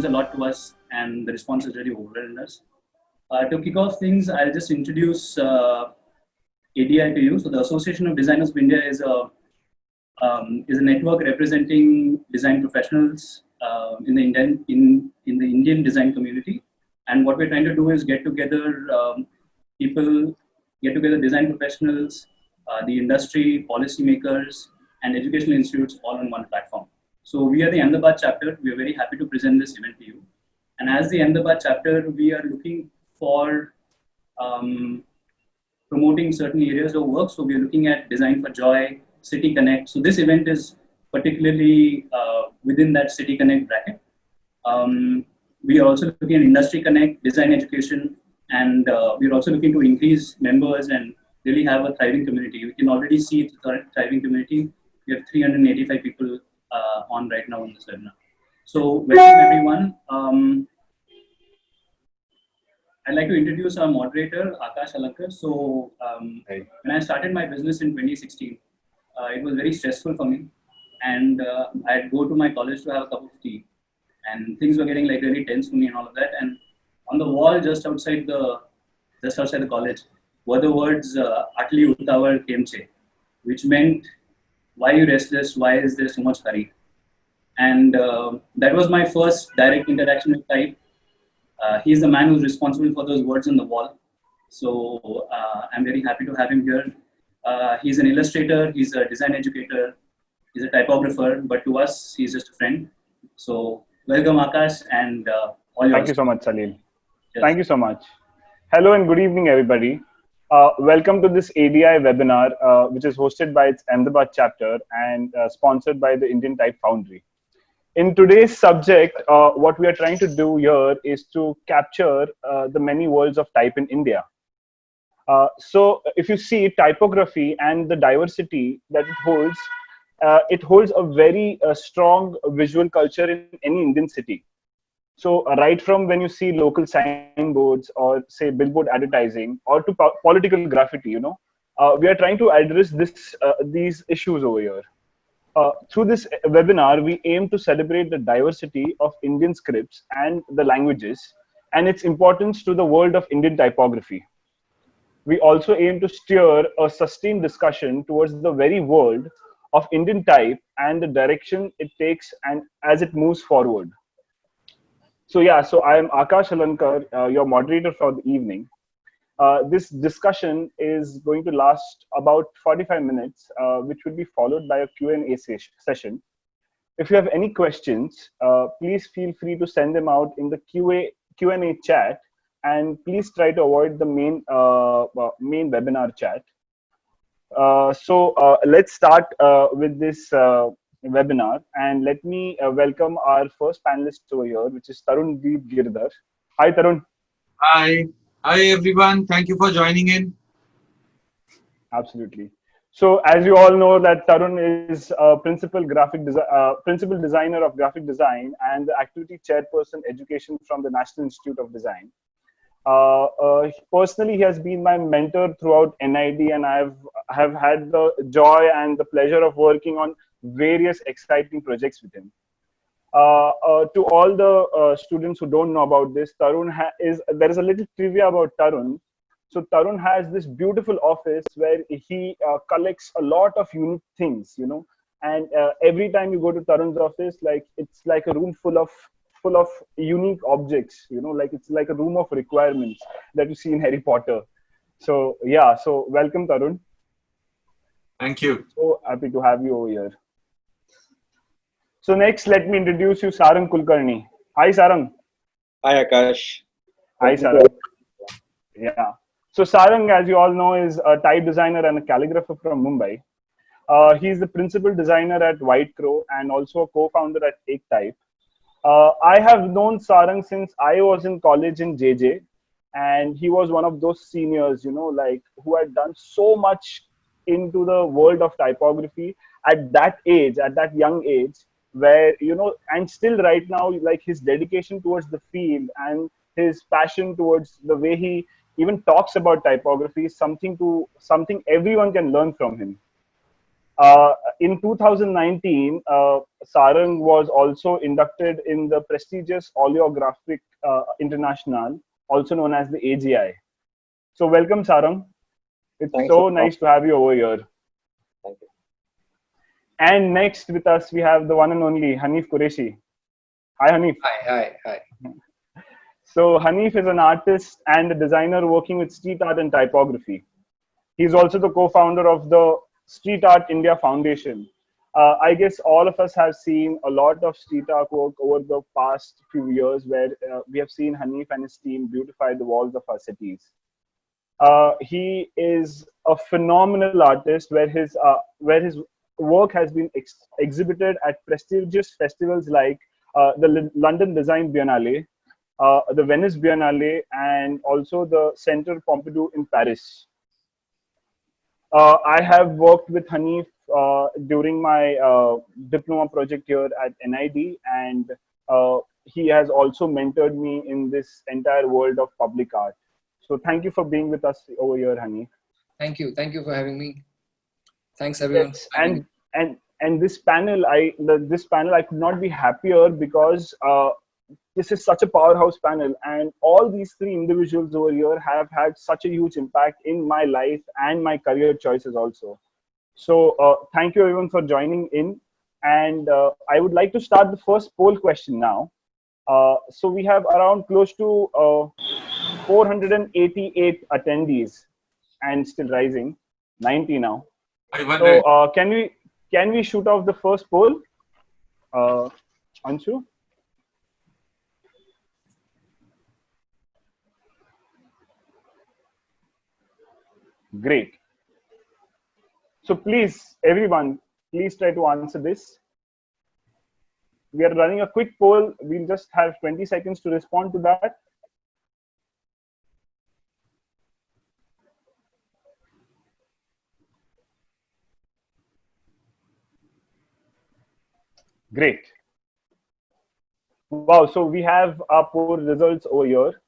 a lot to us, and the response has really overwhelmed us. To kick off things, I'll just introduce ADI to you. So the Association of Designers of India is a network representing design professionals in the Indian design community. And what we're trying to do is get together design professionals, the industry, policymakers, and educational institutes all on one platform. So we are the Ahmedabad Chapter. We are very happy to present this event to you. And as the Ahmedabad Chapter, we are looking for promoting certain areas of work. So we are looking at Design for Joy, City Connect. So this event is particularly within that City Connect bracket. We are also looking at Industry Connect, Design Education, and we're also looking to increase members and really have a thriving community. We can already see it's a thriving community. We have 385 people on right now on this webinar. So welcome everyone. I'd like to introduce our moderator, Akash, Halankar. So when I started my business in 2016, it was very stressful for me. And I'd go to my college to have a cup of tea. And things were getting like really tense for me and all of that. And on the wall just outside the college were the words Atli Uttawar Kemche, which meant, why are you restless? Why is there so much hurry? And that was my first direct interaction with Type. He's the man who's responsible for those words on the wall. So I'm very happy to have him here. He's an illustrator, he's a design educator, he's a typographer, but to us, he's just a friend. So welcome, Akash, and all yours. Thank you so much, Salil. Yes. Thank you so much. Hello and good evening, everybody. Welcome to this ADI webinar, which is hosted by its Ahmedabad chapter and sponsored by the Indian Type Foundry. In today's subject, what we are trying to do here is to capture the many worlds of type in India. So if you see typography and the diversity that it holds a very strong visual culture in any Indian city. So right from when you see local signboards or say billboard advertising or to political graffiti, we are trying to address these issues over here. Through this webinar, we aim to celebrate the diversity of Indian scripts and the languages and its importance to the world of Indian typography. We also aim to steer a sustained discussion towards the very world of Indian type and the direction it takes and as it moves forward. So yeah, so I am Akash Halankar, your moderator for the evening. This discussion is going to last about 45 minutes, which will be followed by a Q&A session. If you have any questions, please feel free to send them out in the Q&A chat, and please try to avoid the main webinar chat. So let's start with this webinar, and let me welcome our first panelist over here, which is Tarun Girdher. Hi, Tarun. Hi. Hi, everyone. Thank you for joining in. Absolutely. So, as you all know, that Tarun is a principal designer of graphic design and the activity chairperson education from the National Institute of Design. Personally, he has been my mentor throughout NID, and I have had the joy and the pleasure of working on various exciting projects with him. To all the students who don't know about this, Tarun there is a little trivia about Tarun. So Tarun has this beautiful office where he collects a lot of unique things, and every time you go to Tarun's office, it's like a room full of unique objects, like it's like a room of requirements that you see in Harry Potter. So yeah, so welcome, Tarun. Thank you. So happy to have you over here. So next, let me introduce you Sarang Kulkarni. Hi, Sarang. Hi, Akash. Hi, Sarang. Yeah. So Sarang, as you all know, is a type designer and a calligrapher from Mumbai. He's the principal designer at White Crow and also a co-founder at Ek Type. I have known Sarang since I was in college in JJ, and he was one of those seniors, who had done so much into the world of typography at that age, at that young age, where, and still right now, like his dedication towards the field and his passion towards the way he even talks about typography is something everyone can learn from him. In 2019, Sarang was also inducted in the prestigious Oleographic International, also known as the AGI. So welcome, Sarang. It's Thanks so a lot. nice to have you over here. Thank you. And next with us, we have the one and only Hanif Kureshi. Hi, Hanif. Hi. So Hanif is an artist and a designer working with street art and typography. He's also the co-founder of the Street Art India Foundation. I guess all of us have seen a lot of street art work over the past few years where we have seen Hanif and his team beautify the walls of our cities. He is a phenomenal artist where his work has been exhibited at prestigious festivals like the London Design Biennale, the Venice Biennale, and also the Centre Pompidou in Paris. I have worked with Hanif during my diploma project here at NID, and he has also mentored me in this entire world of public art. So thank you for being with us over here, Hanif. Thank you for having me. Thanks everyone. Yes, and this panel, I could not be happier because this is such a powerhouse panel, and all these three individuals over here have had such a huge impact in my life and my career choices also. So thank you everyone for joining in, and I would like to start the first poll question now. So we have around close to 488 attendees, and still rising, 90 now. So can we shoot off the first poll? Anshu? Great. So please, everyone, please try to answer this. We are running a quick poll. We'll just have 20 seconds to respond to that. Great. Wow, so we have our poll results over here.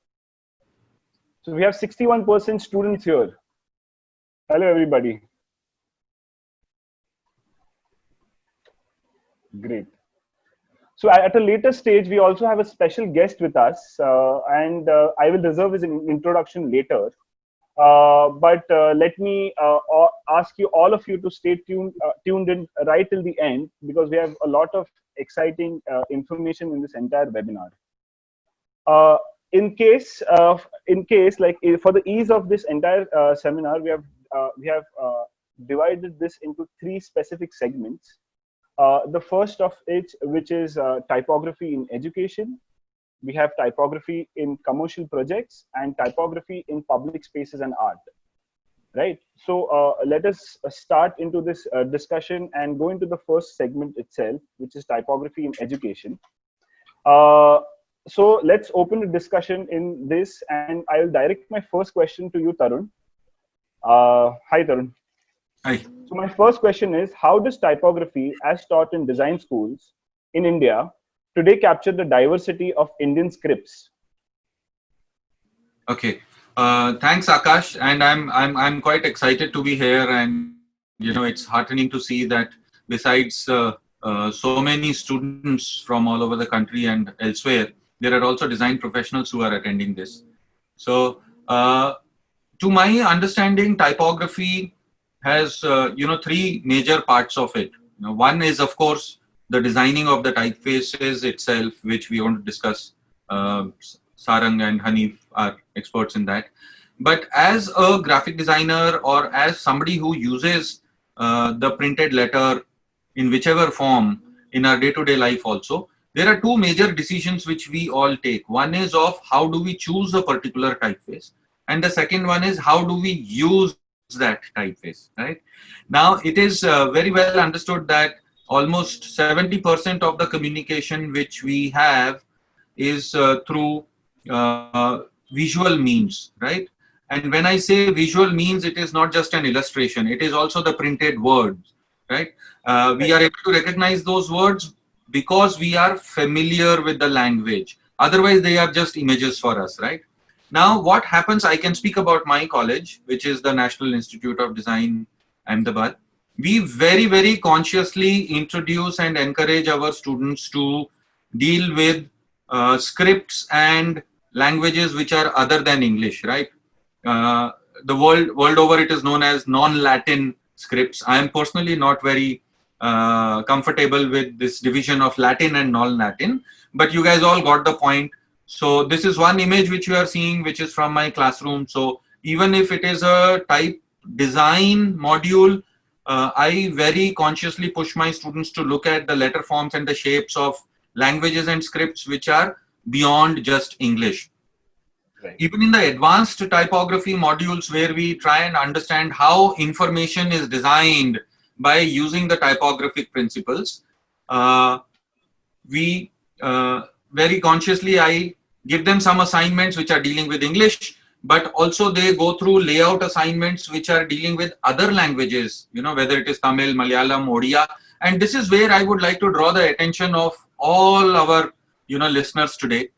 So we have 61% students here. Hello, everybody. Great. So at a later stage, we also have a special guest with us, and I will reserve his introduction later. But let me ask you, all of you, to stay tuned in right till the end, because we have a lot of exciting information in this entire webinar. In case, like for the ease of this entire seminar, we have divided this into three specific segments. The first of which is typography in education. We have typography in commercial projects and typography in public spaces and art. Right. So let us start into this discussion and go into the first segment itself, which is typography in education. So let's open a discussion in this, and I will direct my first question to you, Tarun. Hi, Tarun. Hi. So my first question is, how does typography, as taught in design schools in India, today capture the diversity of Indian scripts? Okay. Thanks, Akash, and I'm quite excited to be here, and it's heartening to see that besides so many students from all over the country and elsewhere, there are also design professionals who are attending this. So, to my understanding, typography has three major parts of it. One is, of course, the designing of the typefaces itself, which we want to discuss. Sarang and Hanif are experts in that. But as a graphic designer, or as somebody who uses the printed letter in whichever form in our day-to-day life also, there are two major decisions which we all take. One is of how do we choose a particular typeface, and the second one is how do we use that typeface, right? Now, it is very well understood that almost 70% of the communication which we have is through visual means, right? And when I say visual means, it is not just an illustration, it is also the printed words, right? We are able to recognize those words because we are familiar with the language. Otherwise, they are just images for us, right? Now, what happens, I can speak about my college, which is the National Institute of Design, Ahmedabad. we very, very consciously introduce and encourage our students to deal with scripts and languages which are other than English, right? The world over, it is known as non-Latin scripts. I am personally not very comfortable with this division of Latin and non-Latin, but you guys all got the point. So this is one image which you are seeing, which is from my classroom. So even if it is a type design module, I very consciously push my students to look at the letter forms and the shapes of languages and scripts which are beyond just English. Right. Even in the advanced typography modules, where we try and understand how information is designed by using the typographic principles, we very consciously, I give them some assignments which are dealing with English, but also they go through layout assignments which are dealing with other languages, you know, whether it is Tamil, Malayalam, Odia. And this is where I would like to draw the attention of all our, you know, listeners today,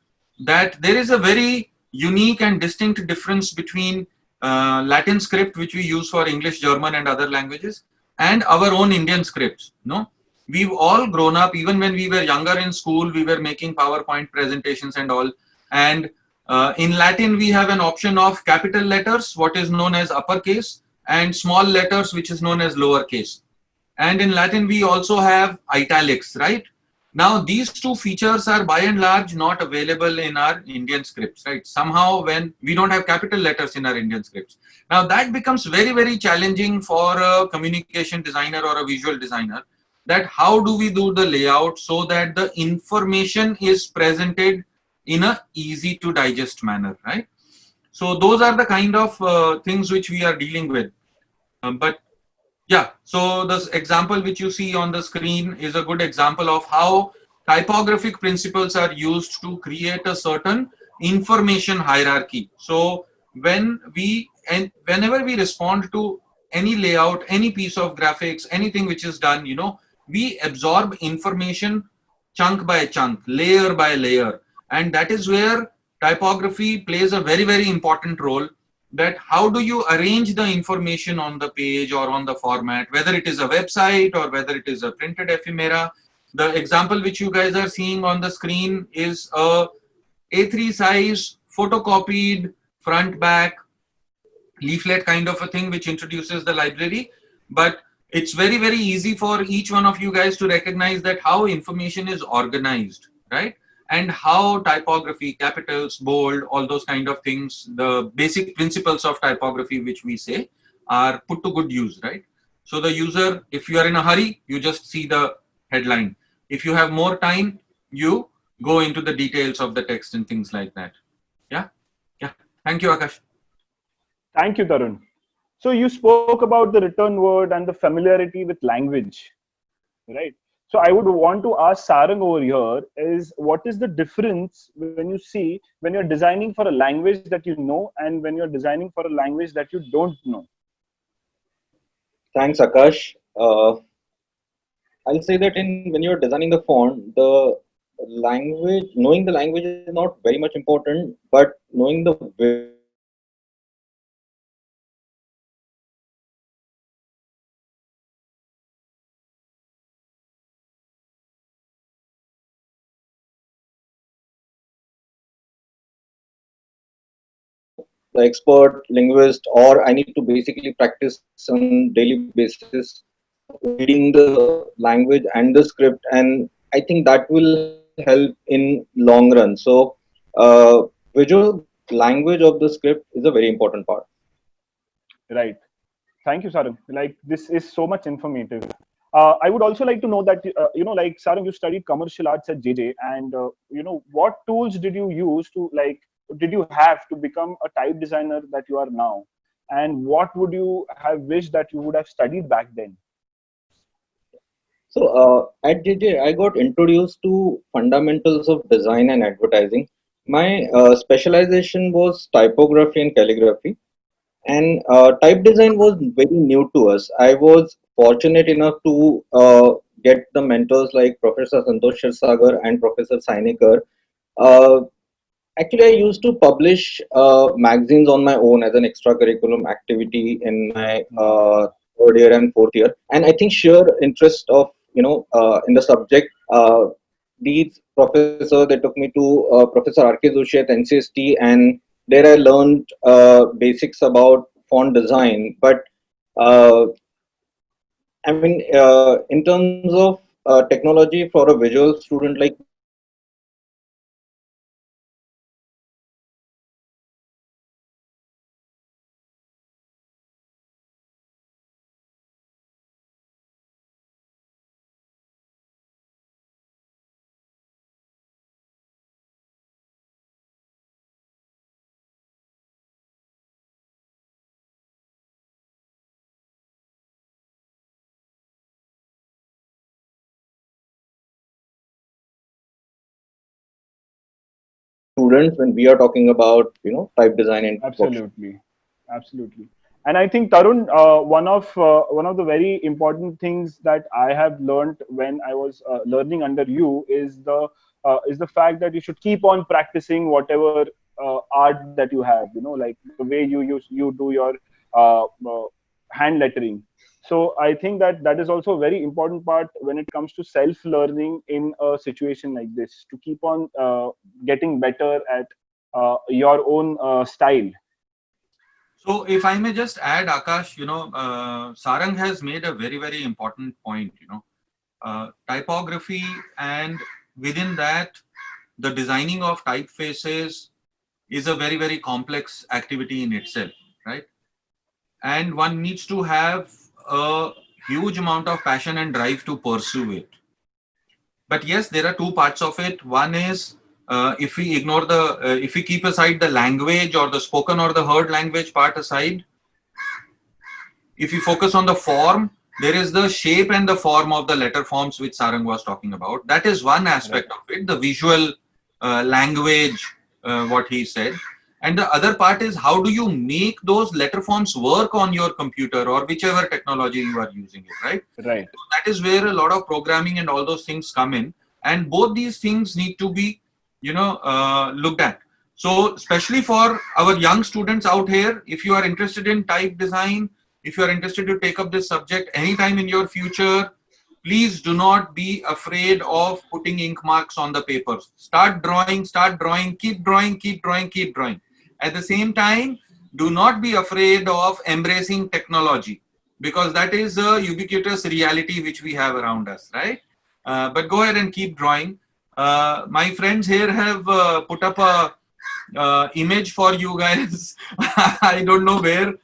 that there is a very unique and distinct difference between Latin script, which we use for English, German and other languages, and our own Indian scripts. No, we've all grown up, even when we were younger in school, we were making PowerPoint presentations and all. And in Latin, we have an option of capital letters, what is known as uppercase, and small letters, which is known as lowercase. And in Latin, we also have italics, right? Now, these two features are by and large not available in our Indian scripts, right? Somehow, when we don't have capital letters in our Indian scripts. Now, that becomes very, very challenging for a communication designer or a visual designer, that how do we do the layout so that the information is presented in a easy to digest manner, right? So those are the kind of things which we are dealing with. But yeah, so this example which you see on the screen is a good example of how typographic principles are used to create a certain information hierarchy. So whenever we respond to any layout, any piece of graphics, anything which is done, you know, we absorb information chunk by chunk, layer by layer. And that is where typography plays a very, very important role, that how do you arrange the information on the page or on the format, whether it is a website or whether it is a printed ephemera. The example which you guys are seeing on the screen is a A3 size photocopied front back leaflet kind of a thing which introduces the library. But it's very, very easy for each one of you guys to recognize that how information is organized, right? And how typography, capitals, bold, all those kind of things, the basic principles of typography, which we say, are put to good use, right? So the user, if you are in a hurry, you just see the headline. If you have more time, you go into the details of the text and things like that. Yeah. Yeah. Thank you, Akash. Thank you, Tarun. So you spoke about the written word and the familiarity with language, right? So I would want to ask Sarang over here is, what is the difference when you see when you're designing for a language that you know and when you're designing for a language that you don't know? Thanks, Akash. I'll say that when you're designing the font, the language, knowing the language is not very much important, but knowing the expert linguist, or I need to basically practice on daily basis reading the language and the script, and I think that will help in long run. So visual language of the script is a very important part. Right. Thank you, Sarang. Like, this is so much informative. I would also like to know that, you know, like, Sarang, you studied commercial arts at JJ, and, you know, what tools did you use to, like, did you have to become a type designer that you are now? And what would you have wished that you would have studied back then? So at JJ, I got introduced to fundamentals of design and advertising. My specialization was typography and calligraphy, and type design was very new to us. I was fortunate enough to get the mentors like Professor Santosh Sagar and Professor Sainikar. Uh, Actually, I used to publish magazines on my own as an extracurriculum activity in my third year and fourth year. And I think sheer interest of, in the subject, these professors, they took me to Professor R.K. Joshi at NCST, and there I learned basics about font design. But I mean, in terms of technology for a visual student like me, I think students when we are talking about, type design and workshop. Absolutely, absolutely. And I think Tarun, one of the very important things that I have learned when I was learning under you is the fact that you should keep on practicing whatever art that you have. Like the way you do your hand lettering. So I think that that is also a very important part when it comes to self learning in a situation like this, to keep on getting better at your own style. So if I may just add, Akash, Sarang has made a very, very important point, typography, and within that, the designing of typefaces is a very, very complex activity in itself, right? And one needs to have a huge amount of passion and drive to pursue it. But yes, there are two parts of it. One is if we ignore if we keep aside the language or the spoken or the heard language part aside, if you focus on the form, there is the shape and the form of the letter forms which Sarang was talking about. That is one aspect of it, the visual language, what he said. And the other part is how do you make those letter forms work on your computer or whichever technology you are using it, right? Right. So that is where a lot of programming and all those things come in. And both these things need to be, looked at. So especially for our young students out here, if you are interested in type design, if you are interested to take up this subject anytime in your future, please do not be afraid of putting ink marks on the papers. Start drawing, keep drawing, keep drawing, keep drawing. At the same time, do not be afraid of embracing technology, because that is a ubiquitous reality which we have around us, right? But go ahead and keep drawing. My friends here have put up a image for you guys. I don't know where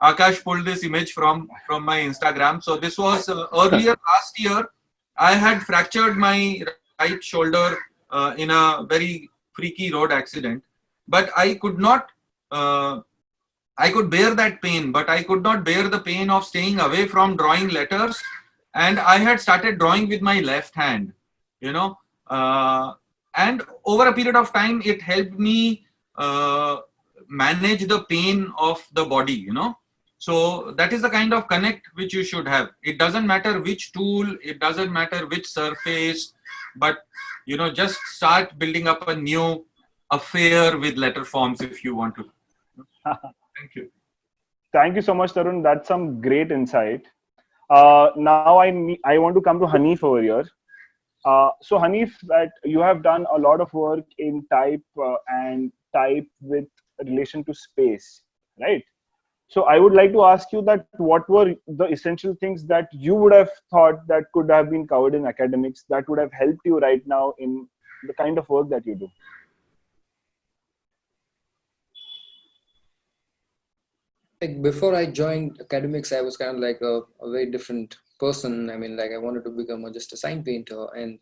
Akash pulled this image from my Instagram. So this was earlier last year. I had fractured my right shoulder in a very freaky road accident, but I could not. I could bear that pain, but I could not bear the pain of staying away from drawing letters. And I had started drawing with my left hand, you know. And over a period of time, it helped me manage the pain of the body, So that is the kind of connect which you should have. It doesn't matter which tool, it doesn't matter which surface, but just start building up a new affair with letter forms if you want to. Thank you. Thank you so much, Tarun. That's some great insight. Now I want to come to Hanif over here. So Hanif, that you have done a lot of work in type and type with relation to space, right? So I would like to ask you that what were the essential things that you would have thought that could have been covered in academics that would have helped you right now in the kind of work that you do? Like before I joined academics, I was kind of like a very different person. I mean, like I wanted to become just a sign painter, and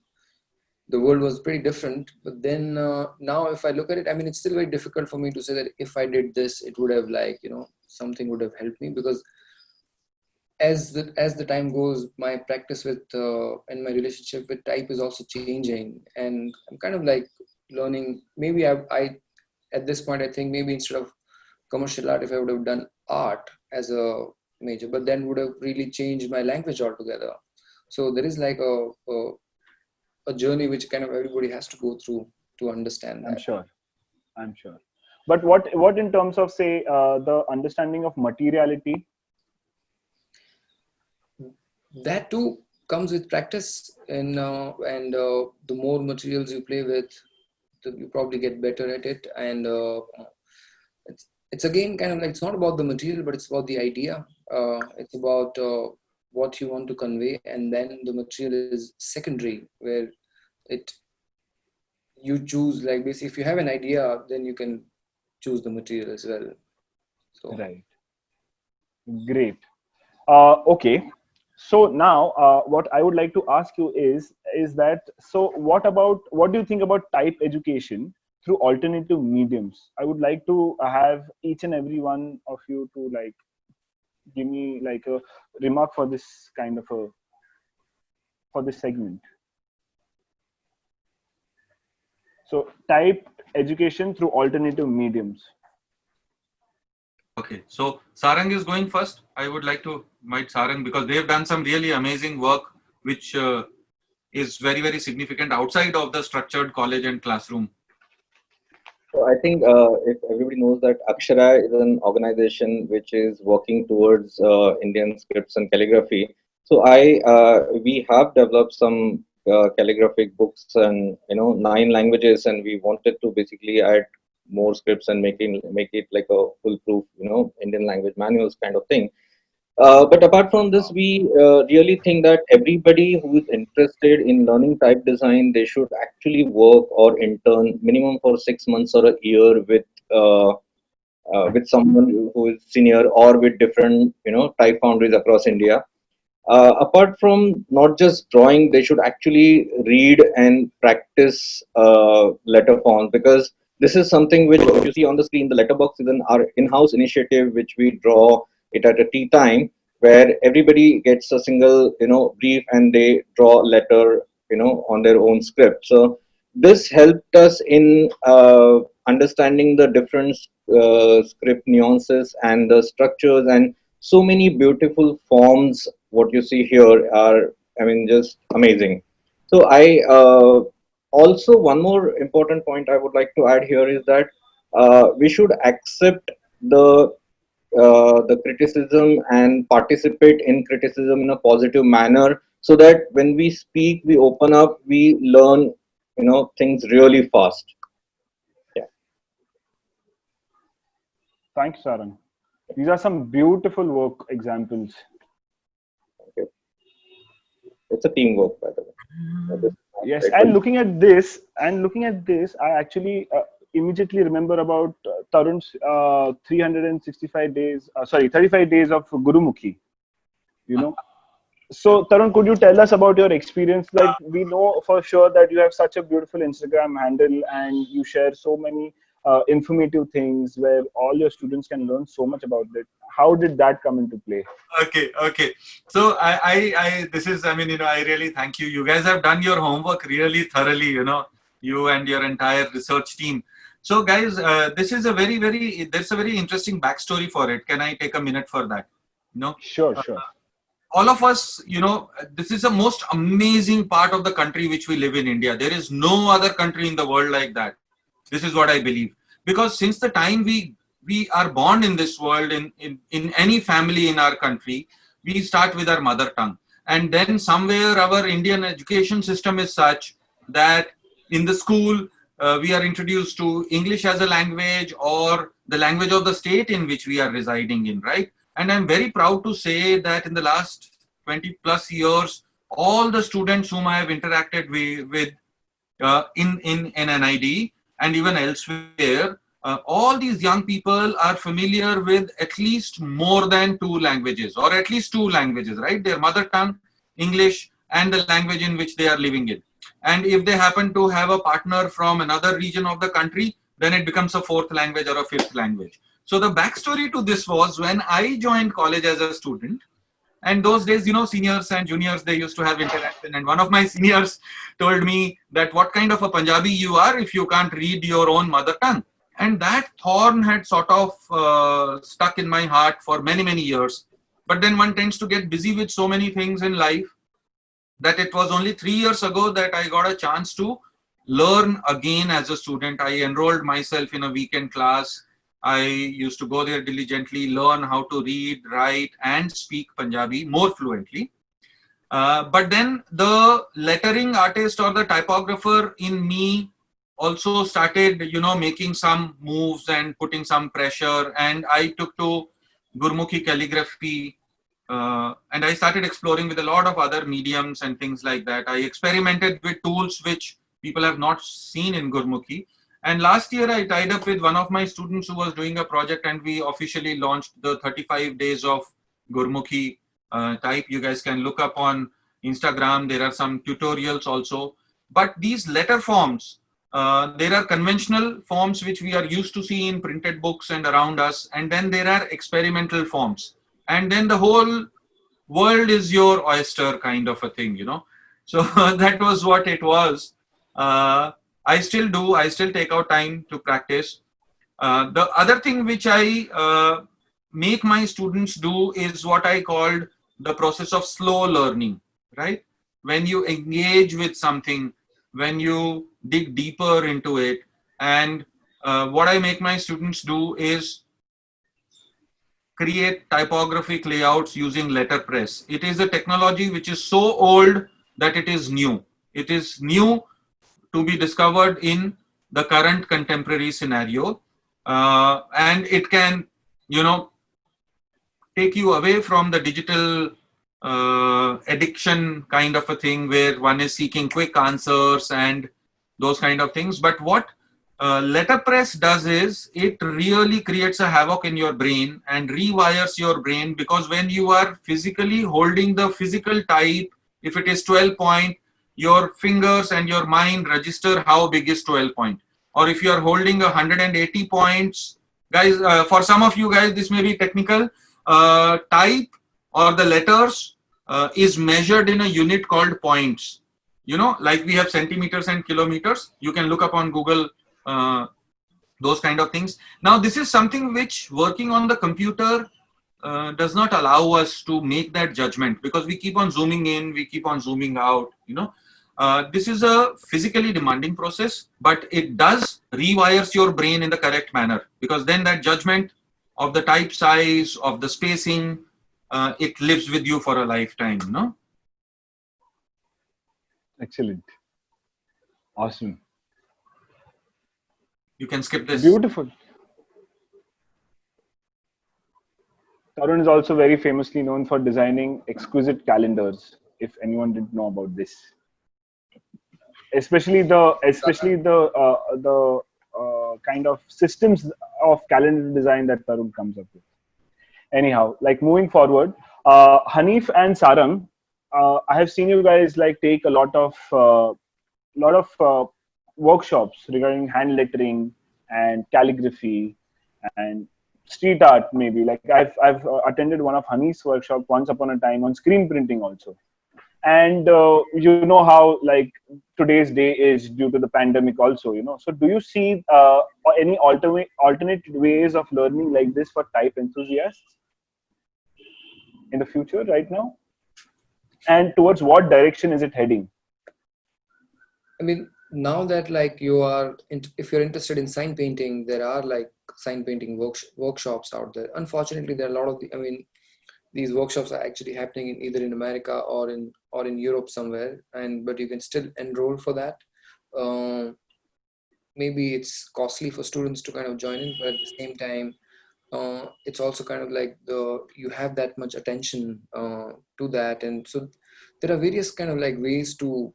the world was pretty different. But then now if I look at it, I mean, it's still very difficult for me to say that if I did this, it would have something would have helped me, because as the time goes, my practice with and my relationship with type is also changing, and I'm kind of like learning. Maybe I at this point, I think maybe instead of commercial art, if I would have done art as a major, but then would have really changed my language altogether. So there is like a journey which kind of everybody has to go through to understand that. I'm sure. But what in terms of, say, the understanding of materiality? that too comes with practice, and the more materials you play with, you probably get better at it. And it's again kind of like, it's not about the material, but it's about the idea. It's about what you want to convey, and then the material is secondary, where it you choose, like, basically if you have an idea, then you can choose the material as well. So Right. Great. Okay. So now, what I would like to ask you is that, so what do you think about type education through alternative mediums? I would like to have each and every one of you to like give me like a remark for this kind of for this segment. So type education through alternative mediums. Okay, so Sarang is going first. I would like to invite Sarang because they've done some really amazing work, which is very, very significant outside of the structured college and classroom. So I think if everybody knows that Akshara is an organization which is working towards Indian scripts and calligraphy. So we have developed some calligraphic books and 9 languages, and we wanted to basically add more scripts and make it like a foolproof Indian language manuals kind of thing. But apart from this, we really think that everybody who is interested in learning type design, they should actually work or intern minimum for 6 months or a year with someone who is senior or with different type foundries across India. Apart from not just drawing, they should actually read and practice letter forms, because this is something which, if you see on the screen, the letterbox is our in-house initiative which we draw it at a tea time, where everybody gets a single brief and they draw letter on their own script. So this helped us in understanding the different script nuances and the structures, and so many beautiful forms. What you see here are, I mean, just amazing. So also, one more important point I would like to add here is that we should accept the criticism and participate in criticism in a positive manner, so that when we speak, we open up, we learn things really fast. Yeah. Thanks, Sarang. These are some beautiful work examples. Okay. It's a teamwork, by the way. Yes, and looking at this, I actually immediately remember about Tarun's 365 days, 35 days of Gurumukhi. So Tarun, could you tell us about your experience? Like, we know for sure that you have such a beautiful Instagram handle and you share so many informative things where all your students can learn so much about it. How did that come into play? Okay. So this is, I really thank you. You guys have done your homework really thoroughly, you and your entire research team. So guys, this is there's a very interesting backstory for it. Can I take a minute for that? Sure. All of us, this is the most amazing part of the country which we live in, India. There is no other country in the world like that. This is what I believe. Because since the time we are born in this world, in any family in our country, we start with our mother tongue. And then somewhere our Indian education system is such that in the school, we are introduced to English as a language or the language of the state in which we are residing in, right? And I'm very proud to say that in the last 20 plus years, all the students whom I have interacted with in NID and even elsewhere, all these young people are familiar with at least more than 2 languages, or at least 2 languages, right? Their mother tongue, English, and the language in which they are living in. And if they happen to have a partner from another region of the country, then it becomes a 4th language or a 5th language. So the backstory to this was when I joined college as a student, and those days, seniors and juniors, they used to have interaction. And one of my seniors told me that what kind of a Punjabi you are if you can't read your own mother tongue. And that thorn had sort of stuck in my heart for many, many years. But then one tends to get busy with so many things in life that it was only 3 years ago that I got a chance to learn again as a student. I enrolled myself in a weekend class. I used to go there diligently, learn how to read, write, and speak Punjabi more fluently. But then the lettering artist or the typographer in me also started, making some moves and putting some pressure. And I took to Gurmukhi calligraphy, and I started exploring with a lot of other mediums and things like that. I experimented with tools which people have not seen in Gurmukhi. And last year I tied up with one of my students who was doing a project, and we officially launched the 35 days of Gurmukhi type. You guys can look up on Instagram. There are some tutorials also. But these letter forms, there are conventional forms which we are used to see in printed books and around us. And then there are experimental forms. And then the whole world is your oyster, kind of a thing, So that was what it was. I still do. I still take out time to practice. The other thing which I make my students do is what I called the process of slow learning, right? When you engage with something, when you dig deeper into it, and what I make my students do is create typographic layouts using letterpress. It is a technology which is so old that it is new. It is new to be discovered in the current contemporary scenario. And it can, take you away from the digital addiction kind of a thing where one is seeking quick answers and those kind of things. But what letterpress does is it really creates a havoc in your brain and rewires your brain, because when you are physically holding the physical type, if it is 12 point, your fingers and your mind register how big is 12 point. Or if you are holding 180 points, guys, for some of you guys, this may be technical. Type or the letters is measured in a unit called points. Like we have centimeters and kilometers. You can look up on Google those kind of things. Now, this is something which working on the computer does not allow us to make that judgment, because we keep on zooming in, we keep on zooming out, this is a physically demanding process, but it does rewires your brain in the correct manner, because then that judgment of the type size, of the spacing, it lives with you for a lifetime, Excellent. Awesome. You can skip this. Beautiful. Tarun is also very famously known for designing exquisite calendars, if anyone didn't know about this. Especially the kind of systems of calendar design that Tarun comes up with. Anyhow, like moving forward, Hanif and Sarang, I have seen you guys like take a lot of workshops regarding hand lettering and calligraphy and street art. Maybe like I've attended one of Hanif's workshop once upon a time on screen printing also. And you know how like today's day is due to the pandemic also, so do you see any alternate ways of learning like this for type enthusiasts in the future right now, and towards what direction is it heading? I mean, now that like you are, if you're interested in sign painting, there are like sign painting workshops out there. Unfortunately, there are a lot of these workshops are actually happening either in America or in Europe somewhere, but you can still enroll for that. Maybe it's costly for students to kind of join in, but at the same time, it's also kind of like you have that much attention to that, and so there are various kind of like ways to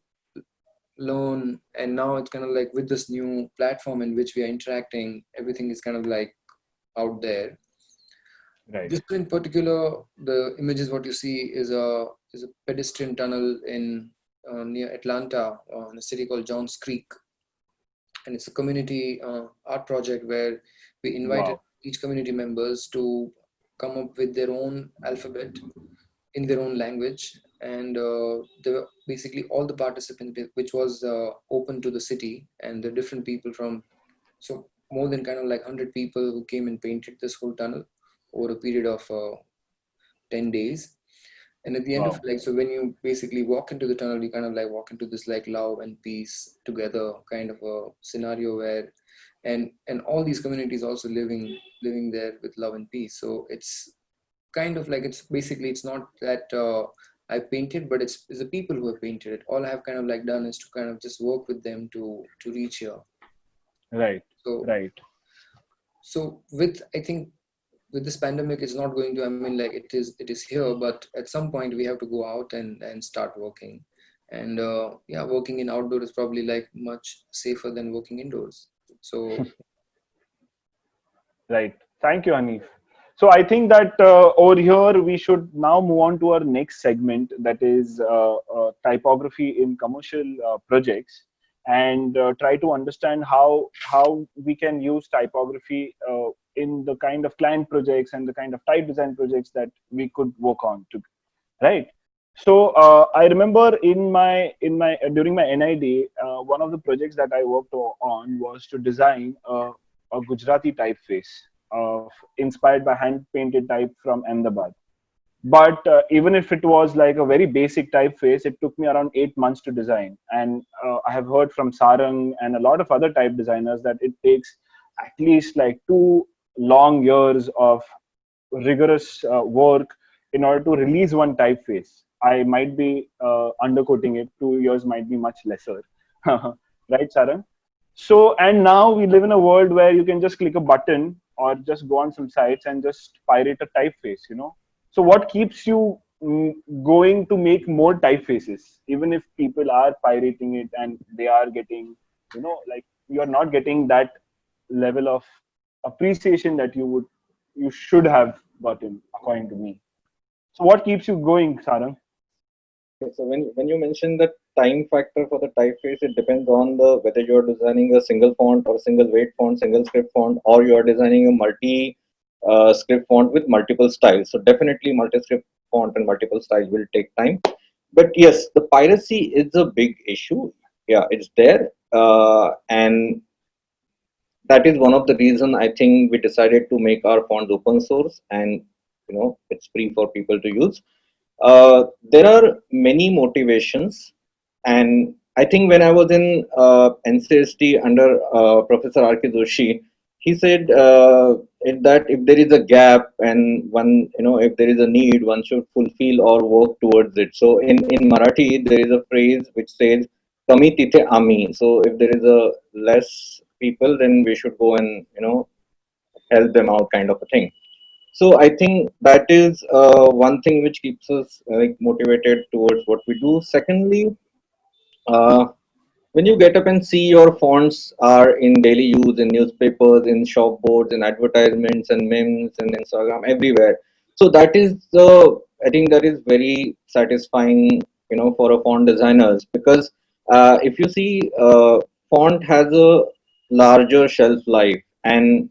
learn. And now it's kind of like with this new platform in which we are interacting, everything is kind of like out there. Right. This in particular, the images what you see is a pedestrian tunnel in near Atlanta, in a city called Johns Creek, and it's a community art project where we invited each community members to come up with their own alphabet in their own language, and there were basically all the participants, which was open to the city, and the different people from, so more than kind of like 100 people who came and painted this whole tunnel over a period of 10 days. And at the end of like, so when you basically walk into the tunnel, you kind of like walk into this like love and peace together kind of a scenario where, and all these communities also living there with love and peace. So it's kind of like, it's basically, it's not that I painted, but it's the people who have painted it. All I have kind of like done is to kind of just work with them to reach here. Right. So Right. so with, I think with this pandemic, it's not going to, I mean, like it is here, but at some point we have to go out and start working. And yeah, working in outdoor is probably like much safer than working indoors. So Right. Thank you, Hanif. So I think that over here we should now move on to our next segment, that is typography in commercial projects, and try to understand how we can use typography in the kind of client projects and the kind of type design projects that we could work on. Right. So I remember in my during my NID, one of the projects that I worked on was to design a Gujarati typeface inspired by hand painted type from Ahmedabad. But even if it was like a very basic typeface, it took me around 8 months to design. And I have heard from Sarang and a lot of other type designers that it takes at least like 2 long years of rigorous work in order to release one typeface. I might be underquoting it. 2 years might be much lesser, right, Sarang? So, and now we live in a world where you can just click a button or just go on some sites and just pirate a typeface, you know. So, what keeps you going to make more typefaces, even if people are pirating it and they are getting, you know, like you are not getting that level of appreciation that you should have gotten, according to me. So, what keeps you going, Sarang? Okay, so when you mention the time factor for the typeface, it depends on the whether you're designing a single font or single weight font, single script font, or you are designing a multi script font with multiple styles. So definitely multi-script font and multiple styles will take time. But yes, the piracy is a big issue. Yeah, it's there, and that is one of the reason I think we decided to make our fonts open source, and it's free for people to use. There are many motivations, and I think when I was in NCST under Professor R.K. Joshi, he said that if there is a gap and one, if there is a need, one should fulfill or work towards it. So in Marathi, there is a phrase which says "Kami tithe ami." So if there is a less people, then we should go and help them out, kind of a thing. So I think that is one thing which keeps us like motivated towards what we do. Secondly, uh, when you get up and see your fonts are in daily use in newspapers, in shop boards, in advertisements and memes and Instagram, everywhere. So that is I think that is very satisfying, for a font designers, because if you see, font has a larger shelf life, and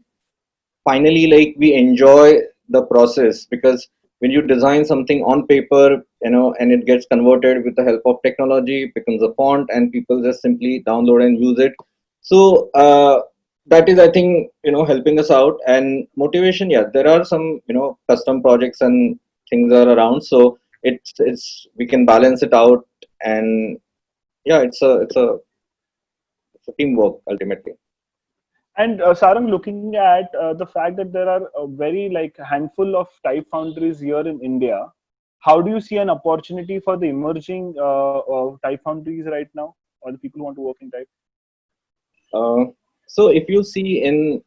finally, like, we enjoy the process, because when you design something on paper, and it gets converted with the help of technology, it becomes a font and people just simply download and use it. So that is, I think, helping us out. And motivation, yeah, there are some custom projects and things are around, so it's we can balance it out. And yeah, it's a teamwork ultimately. And Sarang, looking at the fact that there are a very like handful of type foundries here in India, how do you see an opportunity for the emerging type foundries right now, or the people who want to work in type? Uh, so if you see in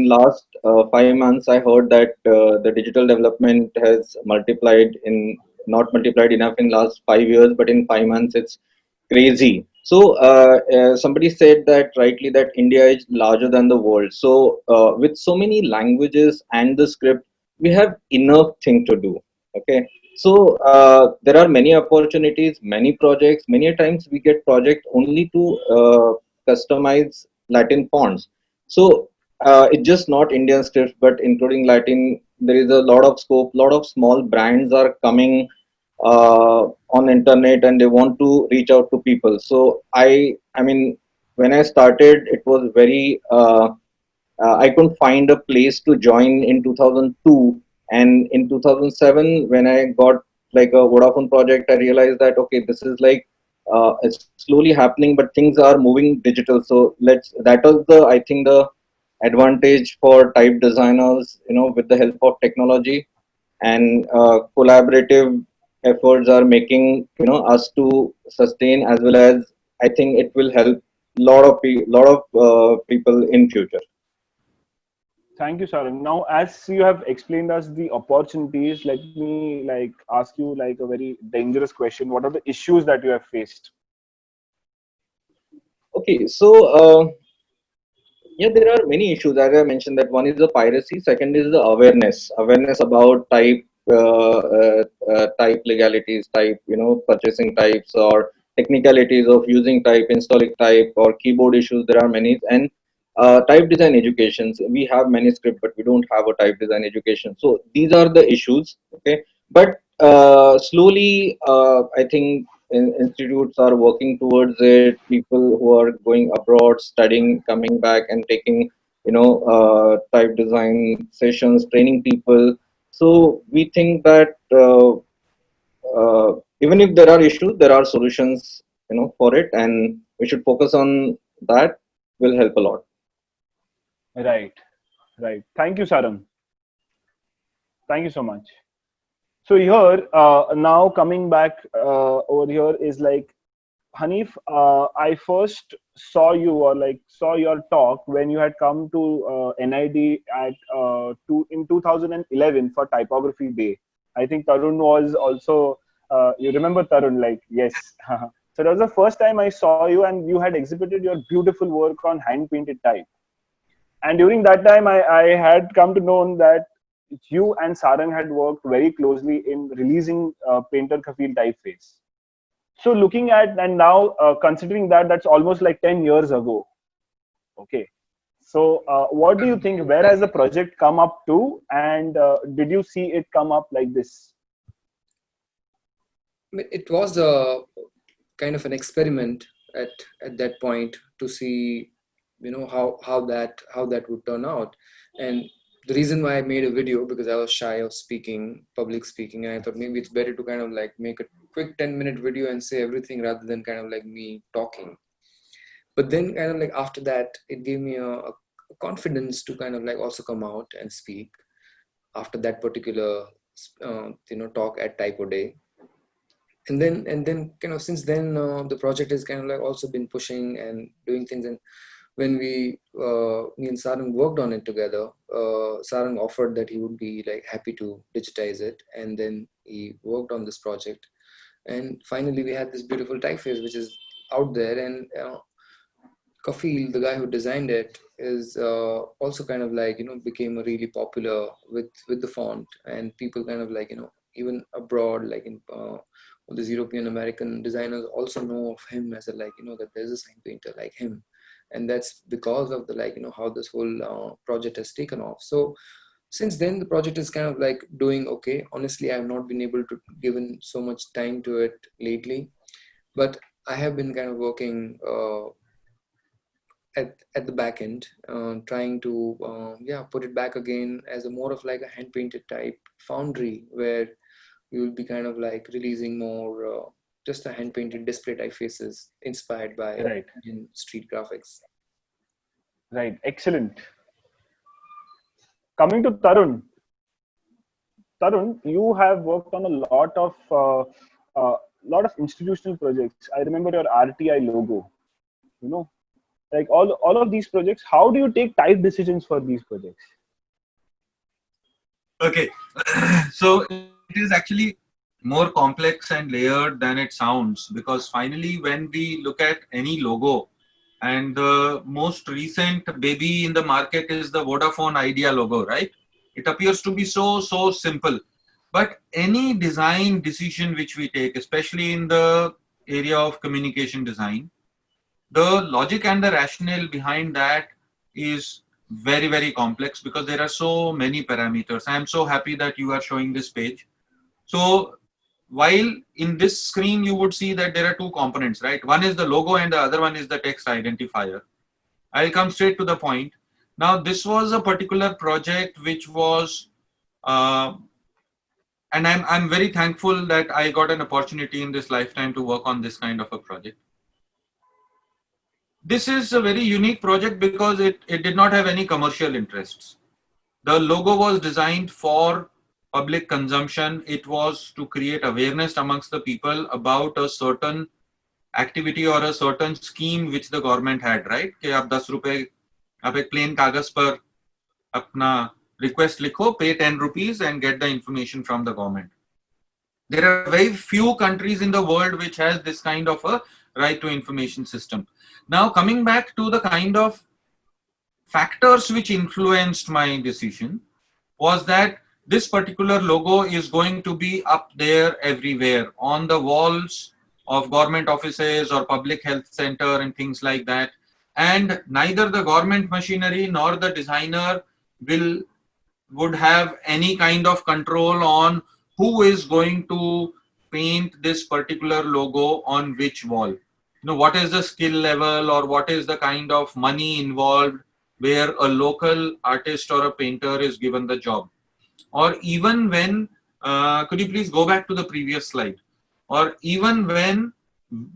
last 5 months, I heard that the digital development has multiplied in not multiplied enough in last 5 years, but in 5 months it's crazy. So somebody said that rightly, that India is larger than the world. So with so many languages and the script, we have enough thing to do. Okay. So there are many opportunities, many projects. Many times we get project only to customize Latin fonts. So it's just not Indian scripts, but including Latin. There is a lot of scope. Lot of small brands are coming on internet, and they want to reach out to people. So I mean, when I started, it was very I couldn't find a place to join in 2002, and in 2007 when I got like a Vodafone project, I realized that okay, this is like it's slowly happening, but things are moving digital. So that was the, I think, the advantage for type designers, with the help of technology and collaborative efforts are making, us to sustain, as well as I think it will help lot of people in future. Thank you, Sarang. Now, as you have explained us the opportunities, let me like ask you like a very dangerous question. What are the issues that you have faced? Okay, so yeah, there are many issues. As I mentioned, that one is the piracy, second is the awareness about type legalities, type, purchasing types, or technicalities of using type, installing type, or keyboard issues. There are many, and type design educations. We have many script, but we don't have a type design education. So these are the issues. Okay, but slowly, I think institutes are working towards it. People who are going abroad, studying, coming back, and taking, type design sessions, training people. So we think that even if there are issues, there are solutions, for it, and we should focus on that. Will help a lot. Right, right. Thank you, Sarang. Thank you so much. So here, now coming back over here is like Hanif. I first saw you or like saw your talk when you had come to NID at in 2011 for Typography Day. I think Tarun was also. You remember Tarun? Like yes. So that was the first time I saw you, and you had exhibited your beautiful work on hand painted type. And during that time, I had come to know that you and Sarang had worked very closely in releasing Painter Kafil typeface. So looking at and now considering that that's almost like 10 years ago. Okay. So what do you think? Where has the project come up to? And did you see it come up like this? It was a kind of an experiment at that point to see, how that would turn out. And the reason why I made a video, because I was shy of public speaking, and I thought maybe it's better to kind of like make a quick 10-minute video and say everything rather than kind of like me talking. But then kind of like after that, it gave me a confidence to kind of like also come out and speak after that particular talk at Typo Day. And then kind of since then the project has kind of like also been pushing and doing things. And when me and Sarang worked on it together, Sarang offered that he would be like happy to digitize it, and then he worked on this project, and finally we had this beautiful typeface which is out there. And Kafil, the guy who designed it, is also kind of like became a really popular with the font, and people kind of like even abroad, like in all these European American designers also know of him as a like that there's a sign painter like him. And that's because of the like how this whole project has taken off. So since then the project is kind of like doing okay. Honestly, I have not been able to given so much time to it lately, but I have been kind of working at the back end, trying to put it back again as a more of like a hand painted type Foundry, where we will be kind of like releasing more just a hand painted display typefaces inspired by Right. Indian street graphics. Right. Excellent. Coming to Tarun. Tarun, you have worked on a lot of institutional projects. I remember your RTI logo. You know, like all of these projects. How do you take type decisions for these projects? Okay, so it is actually more complex and layered than it sounds, because finally when we look at any logo, and the most recent baby in the market is the Vodafone Idea logo, right? It appears to be so simple, but any design decision which we take, especially in the area of communication design, the logic and the rationale behind that is very complex, because there are so many parameters. I am so happy that you are showing this page. So while in this screen you would see that there are two components, right? One is the logo and the other one is the text identifier. I'll come straight to the point. Now this was a particular project which was and I'm very thankful that I got an opportunity in this lifetime to work on this kind of a project. This is a very unique project because it did not have any commercial interests. The logo was designed for public consumption. It was to create awareness amongst the people about a certain activity or a certain scheme which the government had, right? कि आप 10 रुपए आप एक plain कागज पर अपना request लिखो, pay 10 rupees and get the information from the government. There are very few countries in the world which has this kind of a right to information system. Now, coming back to the kind of factors which influenced my decision was that this particular logo is going to be up there everywhere on the walls of government offices or public health center and things like that. And neither the government machinery nor the designer would have any kind of control on who is going to paint this particular logo on which wall. You know, what is the skill level or what is the kind of money involved where a local artist or a painter is given the job. Or even when, could you please go back to the previous slide? Or even when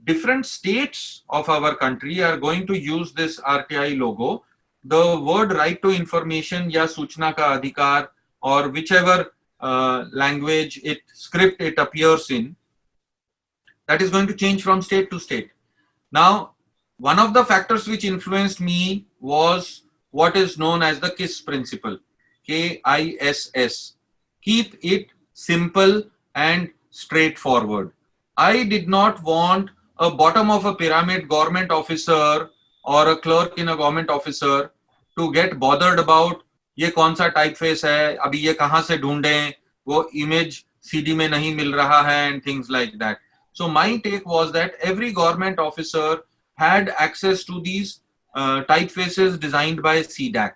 different states of our country are going to use this RTI logo, the word right to information ya Suchna ka adhikar or whichever language script it appears in, that is going to change from state to state. Now, one of the factors which influenced me was what is known as the KISS principle, KISS. Keep it simple and straightforward. I did not want a bottom of a pyramid government officer or a clerk in a government officer to get bothered about ये कौन सा typeface है, अभी ये कहाँ से ढूंढें, वो image CD में नहीं मिल रहा है and things like that. So my take was that every government officer had access to these typefaces designed by CDAC,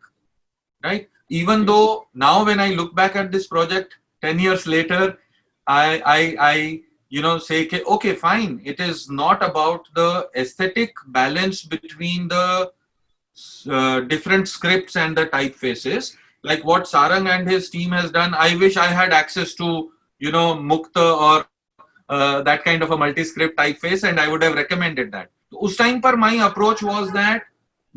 right? Even though now when I look back at this project 10 years later, I say, okay, fine. It is not about the aesthetic balance between the different scripts and the typefaces. Like what Sarang and his team has done, I wish I had access to, Mukta or that kind of a multi-script typeface, and I would have recommended that. Us time par my approach was that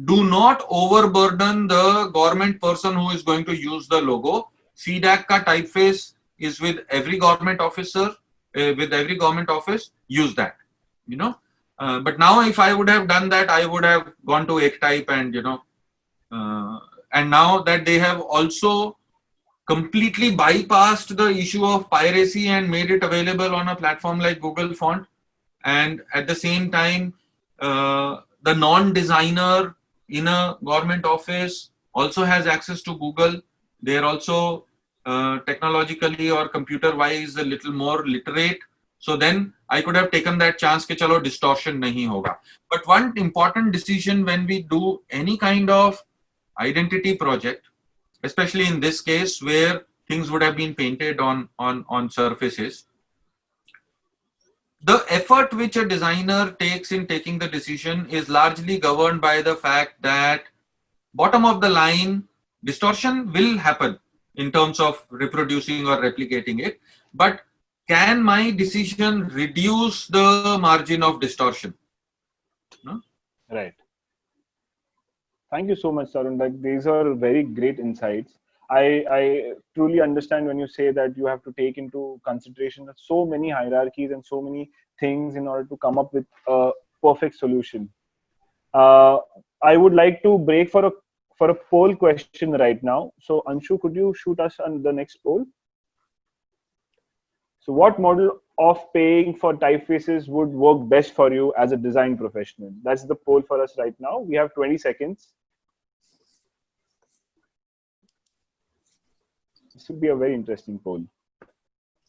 do not overburden the government person who is going to use the logo. CDAC ka typeface is with every government officer, with every government office, use that, but now if I would have done that, I would have gone to Ektype and, and now that they have also completely bypassed the issue of piracy and made it available on a platform like Google Font. And at the same time, the non-designer in a government office also has access to Google. They are also technologically or computer-wise a little more literate. So then I could have taken that chance कि चलो distortion नहीं होगा. But one important decision when we do any kind of identity project, especially in this case where things would have been painted on surfaces, the effort which a designer takes in taking the decision is largely governed by the fact that bottom of the line distortion will happen in terms of reproducing or replicating it, but can my decision reduce the margin of distortion? No? Right. Thank you so much, Tarun. Like, these are very great insights. I truly understand when you say that you have to take into consideration so many hierarchies and so many things in order to come up with a perfect solution. I would like to break for a poll question right now. So Anshu, could you shoot us on the next poll? So what model of paying for typefaces would work best for you as a design professional? That's the poll for us right now. We have 20 seconds. This would be a very interesting poll.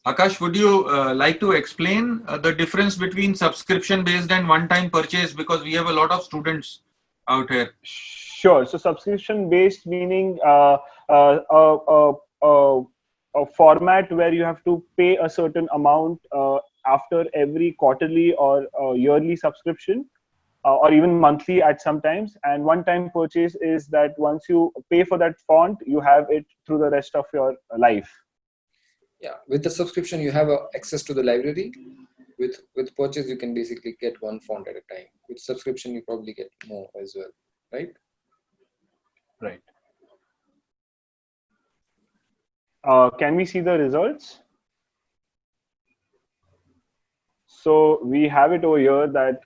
Akash, would you like to explain the difference between subscription-based and one-time purchase? Because we have a lot of students out here. Sure. So subscription-based meaning a format where you have to pay a certain amount after every quarterly or yearly subscription, or even monthly at some times. And one-time purchase is that once you pay for that font, you have it through the rest of your life. Yeah, with the subscription, you have access to the library. With purchase, you can basically get one font at a time. With subscription, you probably get more as well, right? Right. Can we see the results? So we have it over here that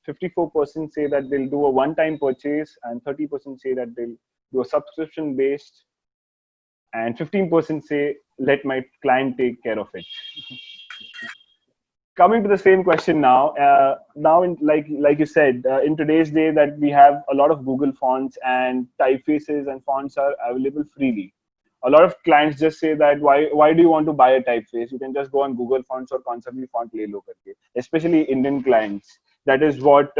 54% say that they'll do a one-time purchase, and 30% say that they'll do a subscription-based, and 15% say let my client take care of it. Coming to the same question now, like you said, in today's day that we have a lot of Google fonts and typefaces and fonts are available freely. A lot of clients just say that why do you want to buy a typeface? You can just go on Google Fonts or कौन सा भी font ले लो करके. Especially Indian clients. That is what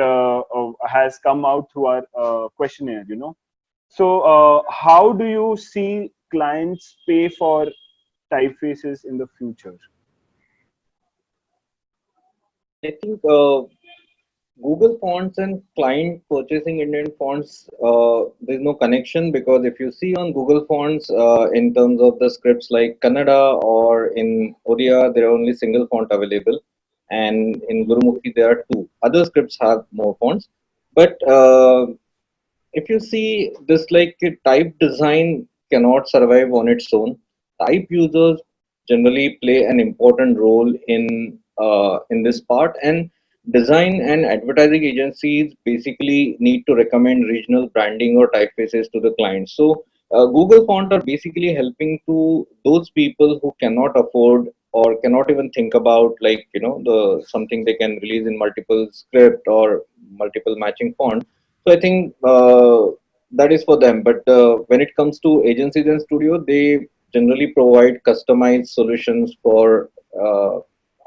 has come out through our questionnaire. So how do you see clients pay for typefaces in the future? I think Google Fonts and client purchasing Indian fonts, there's no connection, because if you see on Google Fonts, in terms of the scripts like Kannada or in Odia, there are only single font available, and in Gurumukhi there are two. Other scripts have more fonts, but if you see this, like type design cannot survive on its own. Type users generally play an important role in this part, and design and advertising agencies basically need to recommend regional branding or typefaces to the clients. So Google Font are basically helping to those people who cannot afford or cannot even think about, like, the something they can release in multiple script or multiple matching font. So I think that is for them. But when it comes to agencies and studio, they generally provide customized solutions for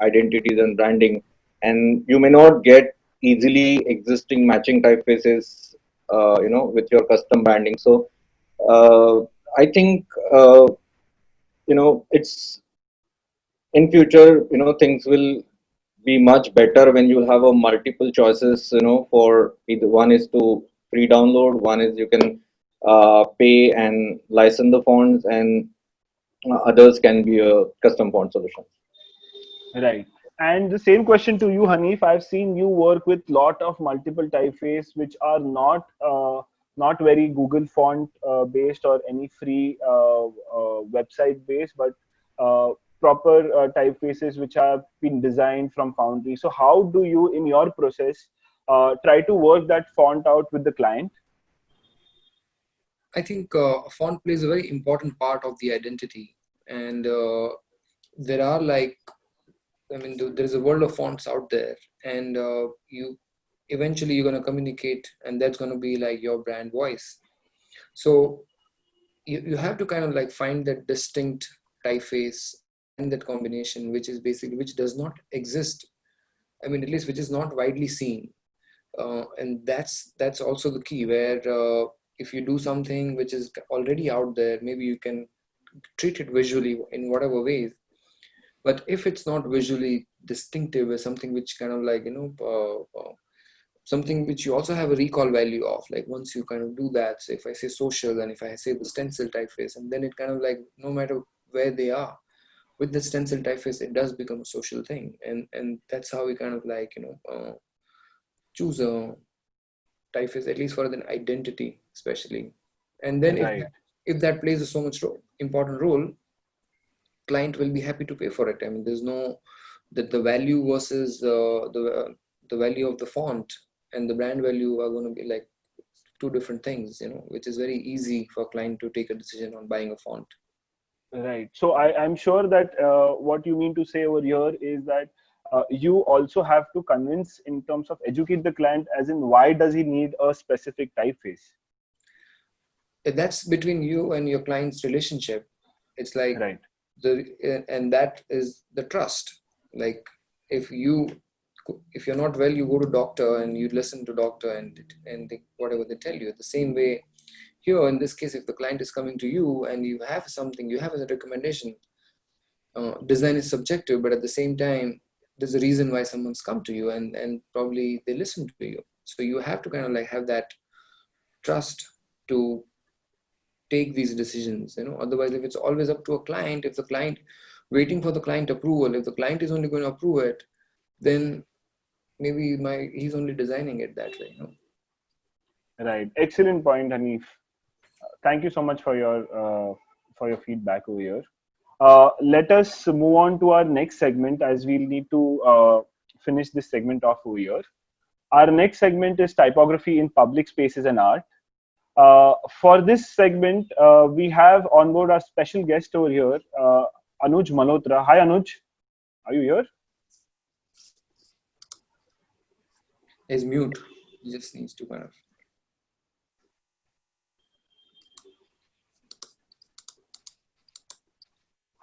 identities and branding, and you may not get easily existing matching typefaces, with your custom branding. So uh, I think it's in future, things will be much better when you have a multiple choices, for either one is to free download, one is you can pay and license the fonts, and others can be a custom font solution. Right. And the same question to you, Hanif. I've seen you work with lot of multiple typeface which are not very Google font based or any free website based, but proper typefaces which have been designed from Foundry. So how do you, in your process, try to work that font out with the client? I think font plays a very important part of the identity, and there are there's a world of fonts out there, and you eventually you're going to communicate, and that's going to be like your brand voice. So you have to kind of like find that distinct typeface and that combination, which is basically which does not exist. I mean, at least which is not widely seen, and that's also the key. Where if you do something which is already out there, maybe you can treat it visually in whatever ways. But if it's not visually distinctive as something which kind of like something which you also have a recall value of, like once you kind of do that, so if I say social and if I say the stencil typeface, and then it kind of like no matter where they are with the stencil typeface, it does become a social thing, and that's how we kind of like choose a typeface, at least for an identity especially. And then Right. if that plays a so much important role, client will be happy to pay for it. I mean, there's no that the value versus the value of the font and the brand value are going to be like two different things, which is very easy for a client to take a decision on buying a font. Right. So I'm sure that what you mean to say over here is that you also have to convince in terms of educate the client, as in why does he need a specific typeface? That's between you and your client's relationship. It's like Right. and that is the trust. Like if you're not well, you go to doctor and you listen to doctor and whatever they tell you. The same way here in this case, if the client is coming to you and you have something, you have as a recommendation, design is subjective, but at the same time, there's a reason why someone's come to you, and probably they listen to you. So you have to kind of like have that trust to take these decisions. Otherwise, if it's always up to a client, if the client waiting for the client approval, if the client is only going to approve it, then maybe he's only designing it that way. Right. Excellent point, Hanif. Thank you so much for your feedback over here. let us move on to our next segment, as we'll need to finish this segment off over here. Our next segment is typography in public spaces and art. For this segment, we have on board our special guest over here, Anuj Malhotra. Hi, Anuj. Are you here? He's mute. He just needs to kind of.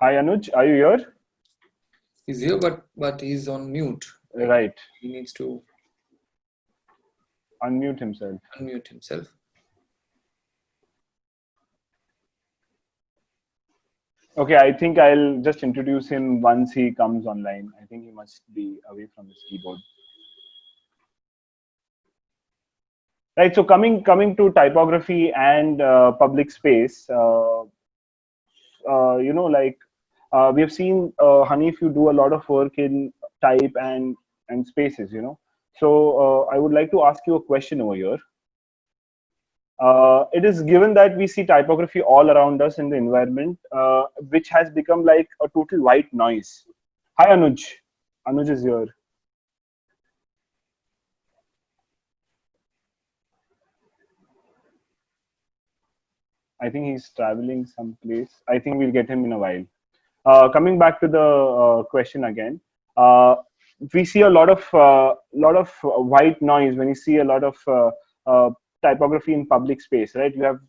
Hi, Anuj. Are you here? He's here, but he's on mute. Right. He needs to Unmute himself. unmute himself. Okay, I think I'll just introduce him once he comes online. I think he must be away from his keyboard. Right, so coming to typography and public space, we have seen, Hanif, you do a lot of work in type and spaces, So I would like to ask you a question over here. It is given that we see typography all around us in the environment, which has become like a total white noise. Hi, Anuj. Anuj is here. I think he's traveling someplace. I think we'll get him in a while. Coming back to the question again, we see a lot of white noise when you see a lot of typography in public space, right? You have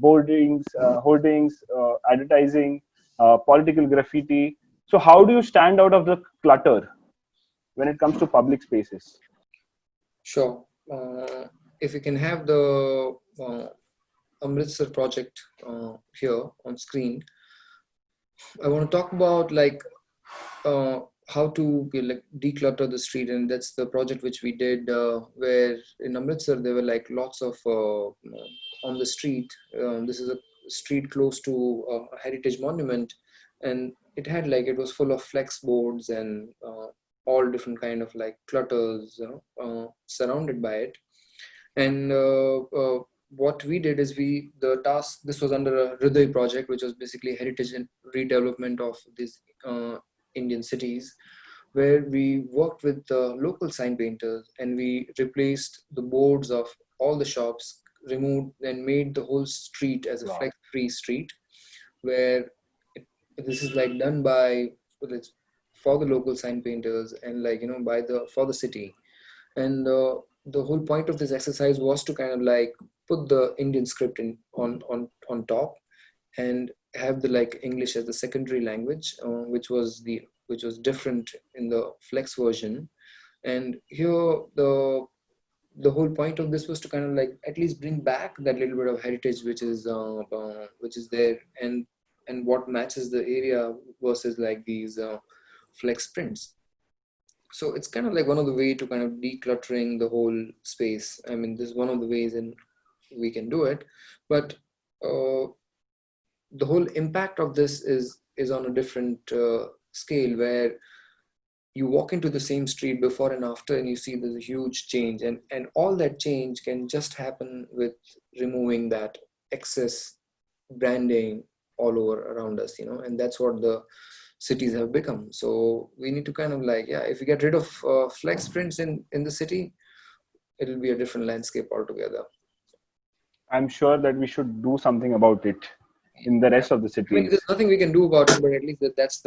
boardings, hoardings, advertising, political graffiti. So how do you stand out of the clutter when it comes to public spaces? Sure. If we can have the Amritsar project here on screen, I want to talk about like how to declutter the street, and that's the project which we did where in Amritsar there were like lots of on the street. This is a street close to a heritage monument, and it was full of flex boards and all different kind of like clutters surrounded by it. And what we did is this was under a Girdher project, which was basically heritage and redevelopment of these Indian cities, where we worked with the local sign painters and we replaced the boards of all the shops, removed and made the whole street as a flex-free street, where this is like done by for the local sign painters and for the city. And the whole point of this exercise was to kind of like put the Indian script on top and have the like English as the secondary language, which was different in the flex version. And here the whole point of this was to kind of like at least bring back that little bit of heritage which is there, and what matches the area versus like these flex prints. So it's kind of like one of the way to kind of decluttering the whole space. I mean, this is one of the ways in we can do it, but the whole impact of this is on a different scale, where you walk into the same street before and after and you see there's a huge change, and all that change can just happen with removing that excess branding all over around us, and that's what the cities have become. So we need to kind of like, if we get rid of flex prints in the city, it'll be a different landscape altogether. I'm sure that we should do something about it in the rest of the cities. I mean, there's nothing we can do about it, but at least that's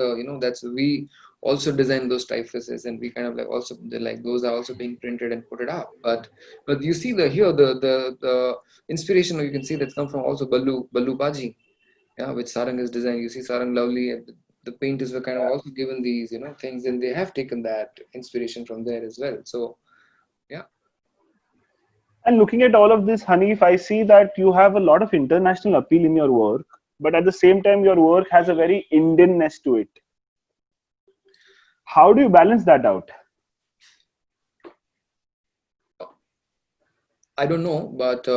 we also design those typefaces, and we kind of like also those are also being printed and put it up. But you see the inspiration, you can see that's come from also Ballu Baji, which Sarang has designed. You see Sarang Lovely, the painters were kind of also given these things, and they have taken that inspiration from there as well. So yeah. And looking at all of this, Hanif, I see that you have a lot of international appeal in your work, but at the same time, your work has a very Indianness to it. How do you balance that out? I don't know, but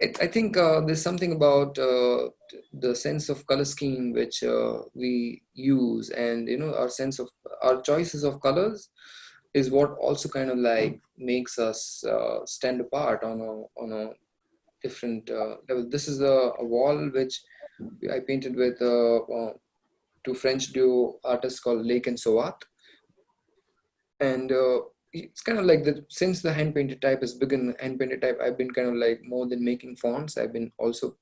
I think there's something about the sense of color scheme which we use, and our choices of colors is what also kind of like makes us stand apart on a different level. This is a wall which I painted with two French duo artists called Lake and Sowat. And it's kind of like since the hand painted type has begun, hand painted type, I've been kind of like more than making fonts. I've been also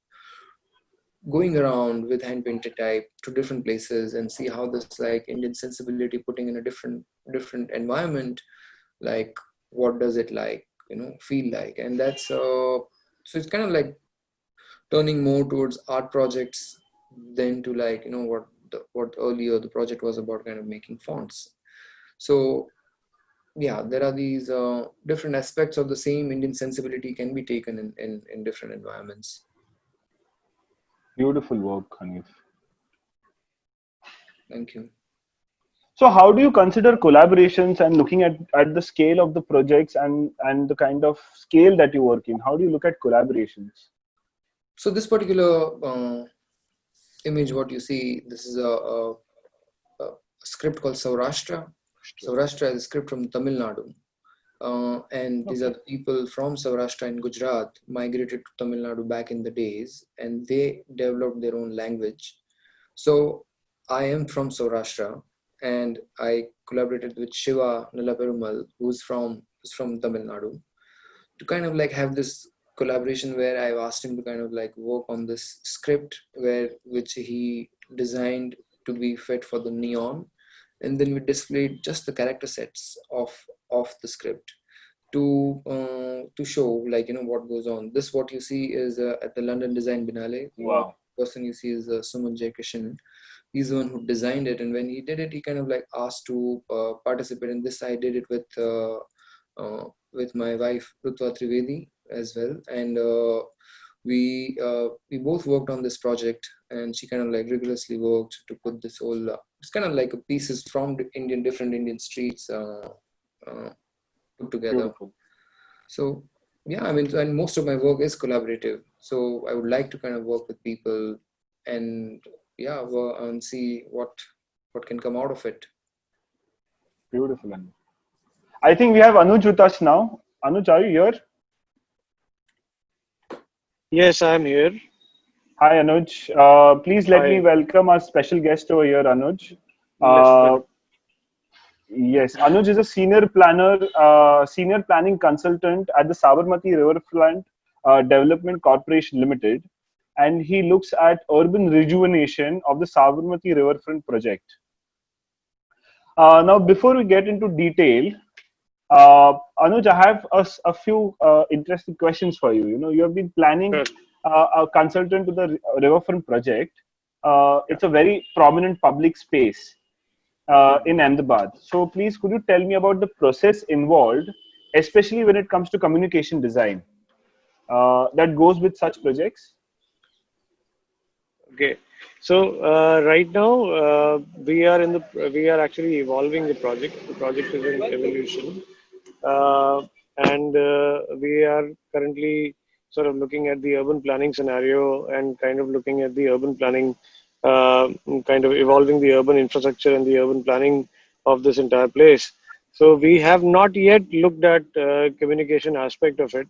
going around with hand painted type to different places and see how this like Indian sensibility putting in a different environment, like what does it like, feel like. And that's so it's kind of like turning more towards art projects than to like, what earlier the project was about, kind of making fonts. So yeah, there are these different aspects of the same Indian sensibility can be taken in different environments. Beautiful work, Hanif. Thank you. So how do you consider collaborations, and looking at the scale of the projects and the kind of scale that you work in? How do you look at collaborations? So this particular image, what you see, this is a script called Saurashtra. Saurashtra is a script from Tamil Nadu. And these are the people from Saurashtra in Gujarat migrated to Tamil Nadu back in the days, and they developed their own language. So I am from Saurashtra, and I collaborated with Shiva Nalaperumal, who's from Tamil Nadu, to kind of like have this collaboration where I've asked him to kind of like work on this script which he designed to be fit for the neon. And then we displayed just the character sets of the script to show like, what goes on. This, what you see is at the London Design Biennale. Wow. The person you see is Suman Jayakishan. He's the one who designed it. And when he did it, he kind of like asked to participate in this. I did it with my wife, Rutva Trivedi, as well. And we both worked on this project, and she kind of like rigorously worked to put this whole it's kind of like a pieces from different Indian streets put together. Beautiful. So yeah, I mean, and most of my work is collaborative, so I would like to kind of work with people and and see what can come out of it. Beautiful. I think we have Anuj with us now. Anuj, are you here? Yes, I'm here. Hi, Anuj. Please let me welcome our special guest over here, Anuj. Yes, Anuj is a senior planning consultant at the Sabarmati Riverfront Development Corporation Limited, and he looks at urban rejuvenation of the Sabarmati Riverfront project. Now, before we get into detail, Anuj, I have a few interesting questions for you. You have been planning a consultant to the Riverfront project. It's a very prominent public space in Ahmedabad. So please, could you tell me about the process involved, especially when it comes to communication design that goes with such projects? Okay. So right now we are actually evolving the project. The project is in evolution, and we are currently sort of looking at the urban planning scenario and kind of looking at the urban planning, kind of evolving the urban infrastructure and the urban planning of this entire place. So we have not yet looked at communication aspect of it.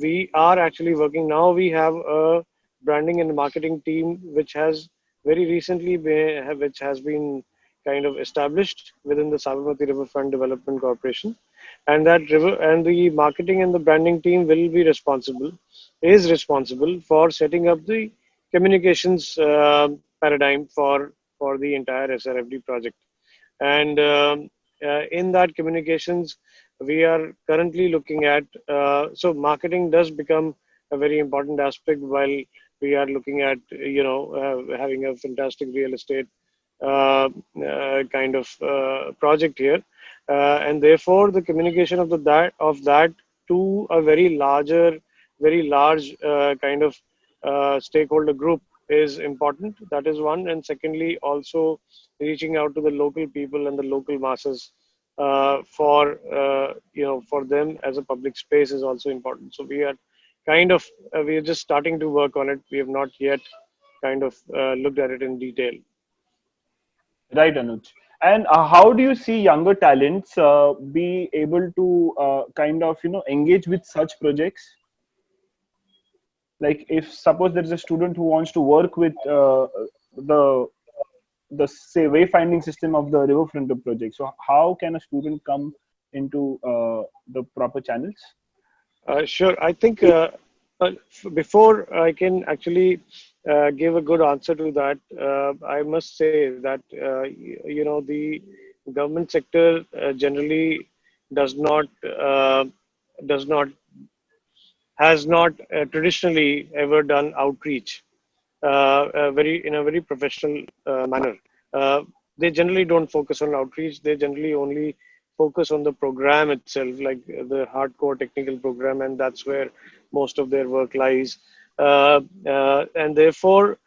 We are actually working now. We have a branding and marketing team which has very recently been kind of established within the Sabarmati Riverfront Development Corporation, and the marketing and the branding team is responsible for setting up the communications paradigm for the entire SRFD project. And in that communications, we are currently looking at so marketing does become a very important aspect while we are looking at having a fantastic real estate kind of project here, and therefore the communication of that to a very large kind of stakeholder group is important. That is one. And secondly, also reaching out to the local people and the local masses for them as a public space is also important. So we are we are just starting to work on it. We have not yet kind of looked at it in detail. Right, Anuj. And how do you see younger talents be able to kind of engage with such projects? like if suppose there is a student who wants to work with the say wayfinding system of the riverfront project, so how can a student come into the proper channels? Sure. I think before I can actually give a good answer to that, I must say that the government sector generally does not does not has not traditionally ever done outreach very in a very professional manner. They generally don't focus on outreach. They generally only focus on the program itself, like the hardcore technical program, and that's where most of their work lies. And therefore,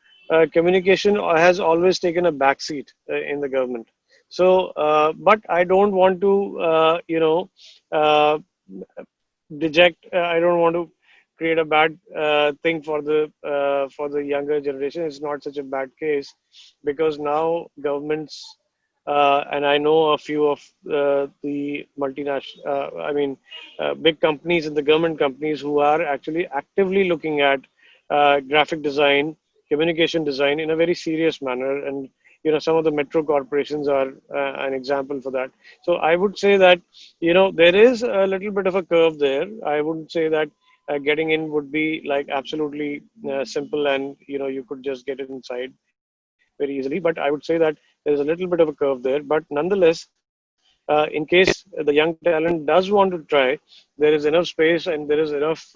communication has always taken a backseat in the government. So, but I don't want to, uh, deject. I don't want to create a bad thing for the younger generation. It's not such a bad case because now governments and I know a few of the multinational, big companies and the government companies who are actually actively looking at graphic design, communication design in a very serious manner. And some of the metro corporations are an example for that. So I would say that there is a little bit of a curve there. I wouldn't say that getting in would be like absolutely simple and you could just get it inside very easily, but I would say that there is a little bit of a curve there. But nonetheless, in case the young talent does want to try, there is enough space and there is enough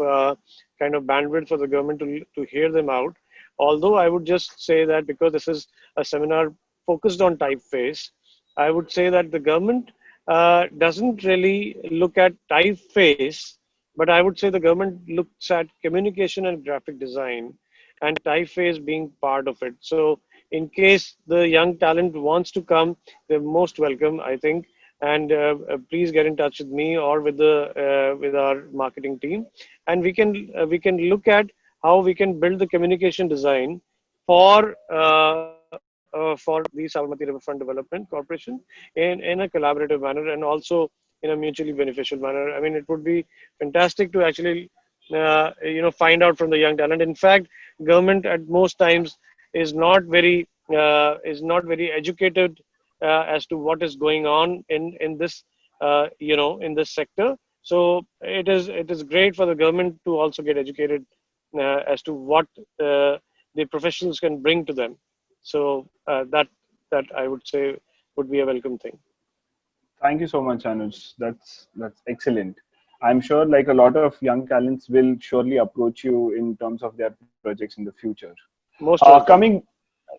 kind of bandwidth for the government to hear them out. Although I would just say that because this is a seminar focused on typeface, I would say that the government doesn't really look at typeface, but I would say the government looks at communication and graphic design and typeface being part of it. So in case the young talent wants to come, they're most welcome, I think. And please get in touch with me or with our marketing team, and we can look at how we can build the communication design for the Sabarmati Riverfront Development Corporation in a collaborative manner and also in a mutually beneficial manner. I mean, it would be fantastic to actually find out from the young talent. In fact, government at most times is not very educated as to what is going on in this in this sector. So it is great for the government to also get educated as to what the professionals can bring to them. So that I would say would be a welcome thing. Thank you so much, Anuj. That's excellent. I'm sure like a lot of young talents will surely approach you in terms of their projects in the future. Most welcome.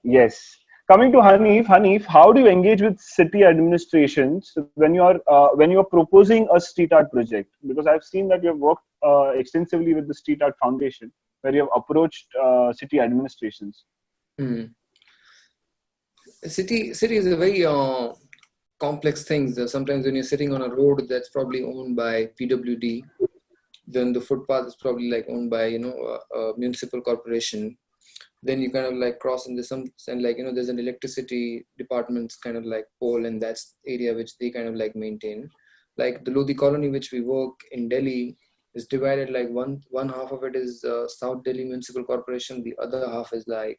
Yes, coming to Hanif. Hanif, how do you engage with city administrations when you're proposing a street art project? Because I've seen that you have worked extensively with the Street Art Foundation, where you have approached city administrations. Hmm. City is a very complex thing. Sometimes when you're sitting on a road that's probably owned by PWD, then the footpath is probably like owned by a municipal corporation. Then you kind of like cross into some, and like there's an electricity department's kind of like pole, and that's area which they kind of like maintain. Like the Lodi colony which we work in Delhi is divided, like one half of it is South Delhi Municipal Corporation, the other half is like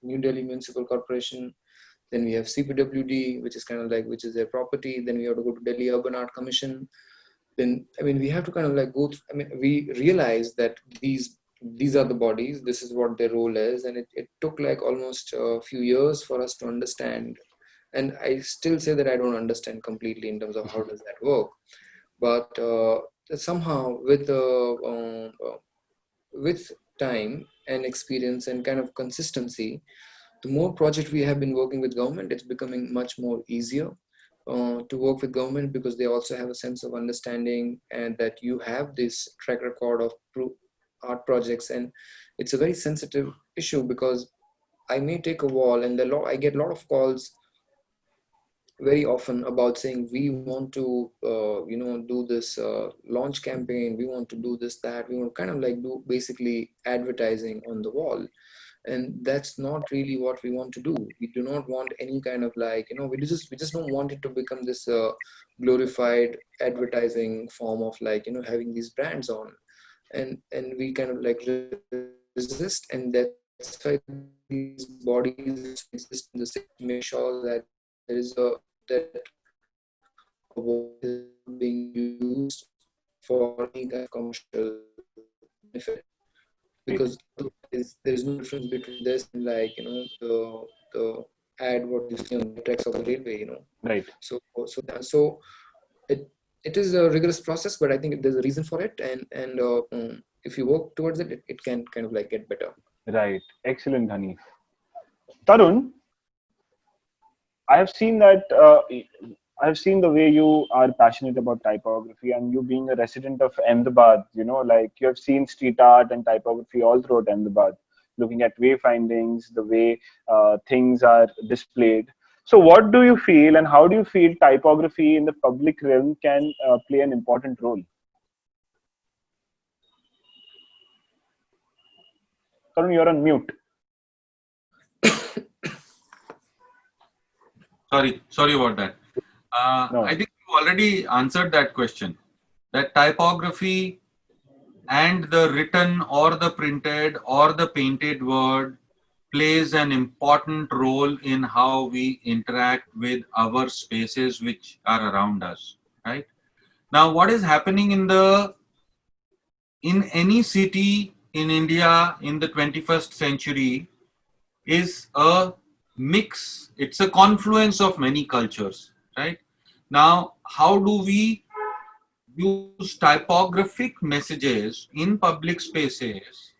New Delhi Municipal Corporation. Then we have CPWD, which is kind of like, which is their property. Then we have to go to Delhi Urban Art Commission. Then, I mean, we have to kind of like go through, I mean, we realize that these are the bodies, this is what their role is. And it took like almost a few years for us to understand. And I still say that I don't understand completely in terms of how does that work. But somehow with time and experience and kind of consistency, the more projects we have been working with government, it's becoming much more easier to work with government, because they also have a sense of understanding and that you have this track record of art projects. And it's a very sensitive issue, because I may take a wall and I get a lot of calls very often about saying we want to do this launch campaign, we want to do this, that we want to kind of like do basically advertising on the wall. And that's not really what we want to do. We do not want any kind of like we just don't want it to become this glorified advertising form of like having these brands on. And we kind of like resist, and that's why these bodies exist in the city to make sure that there is that is being used for any kind of commercial benefit, because there is no difference between this and the ad what you see on the tracks of the railway, Right. So it is a rigorous process, but I think there's a reason for it, and if you work towards it, it can kind of like get better. Right. Excellent, Hanif. Tarun, I have seen that I've seen the way you are passionate about typography, and you being a resident of Ahmedabad, like you have seen street art and typography all throughout Ahmedabad, looking at wayfindings, the way things are displayed. So what do you feel, and how do you feel typography in the public realm can play an important role? Tarun, you're on mute. Sorry about that. No. I think you already answered that question. That typography and the written or the printed or the painted word plays an important role in how we interact with our spaces which are around us, right? Now, what is happening in any city in India in the 21st century is a mix. It's a confluence of many cultures, right? Now, how do we use typographic messages in public spaces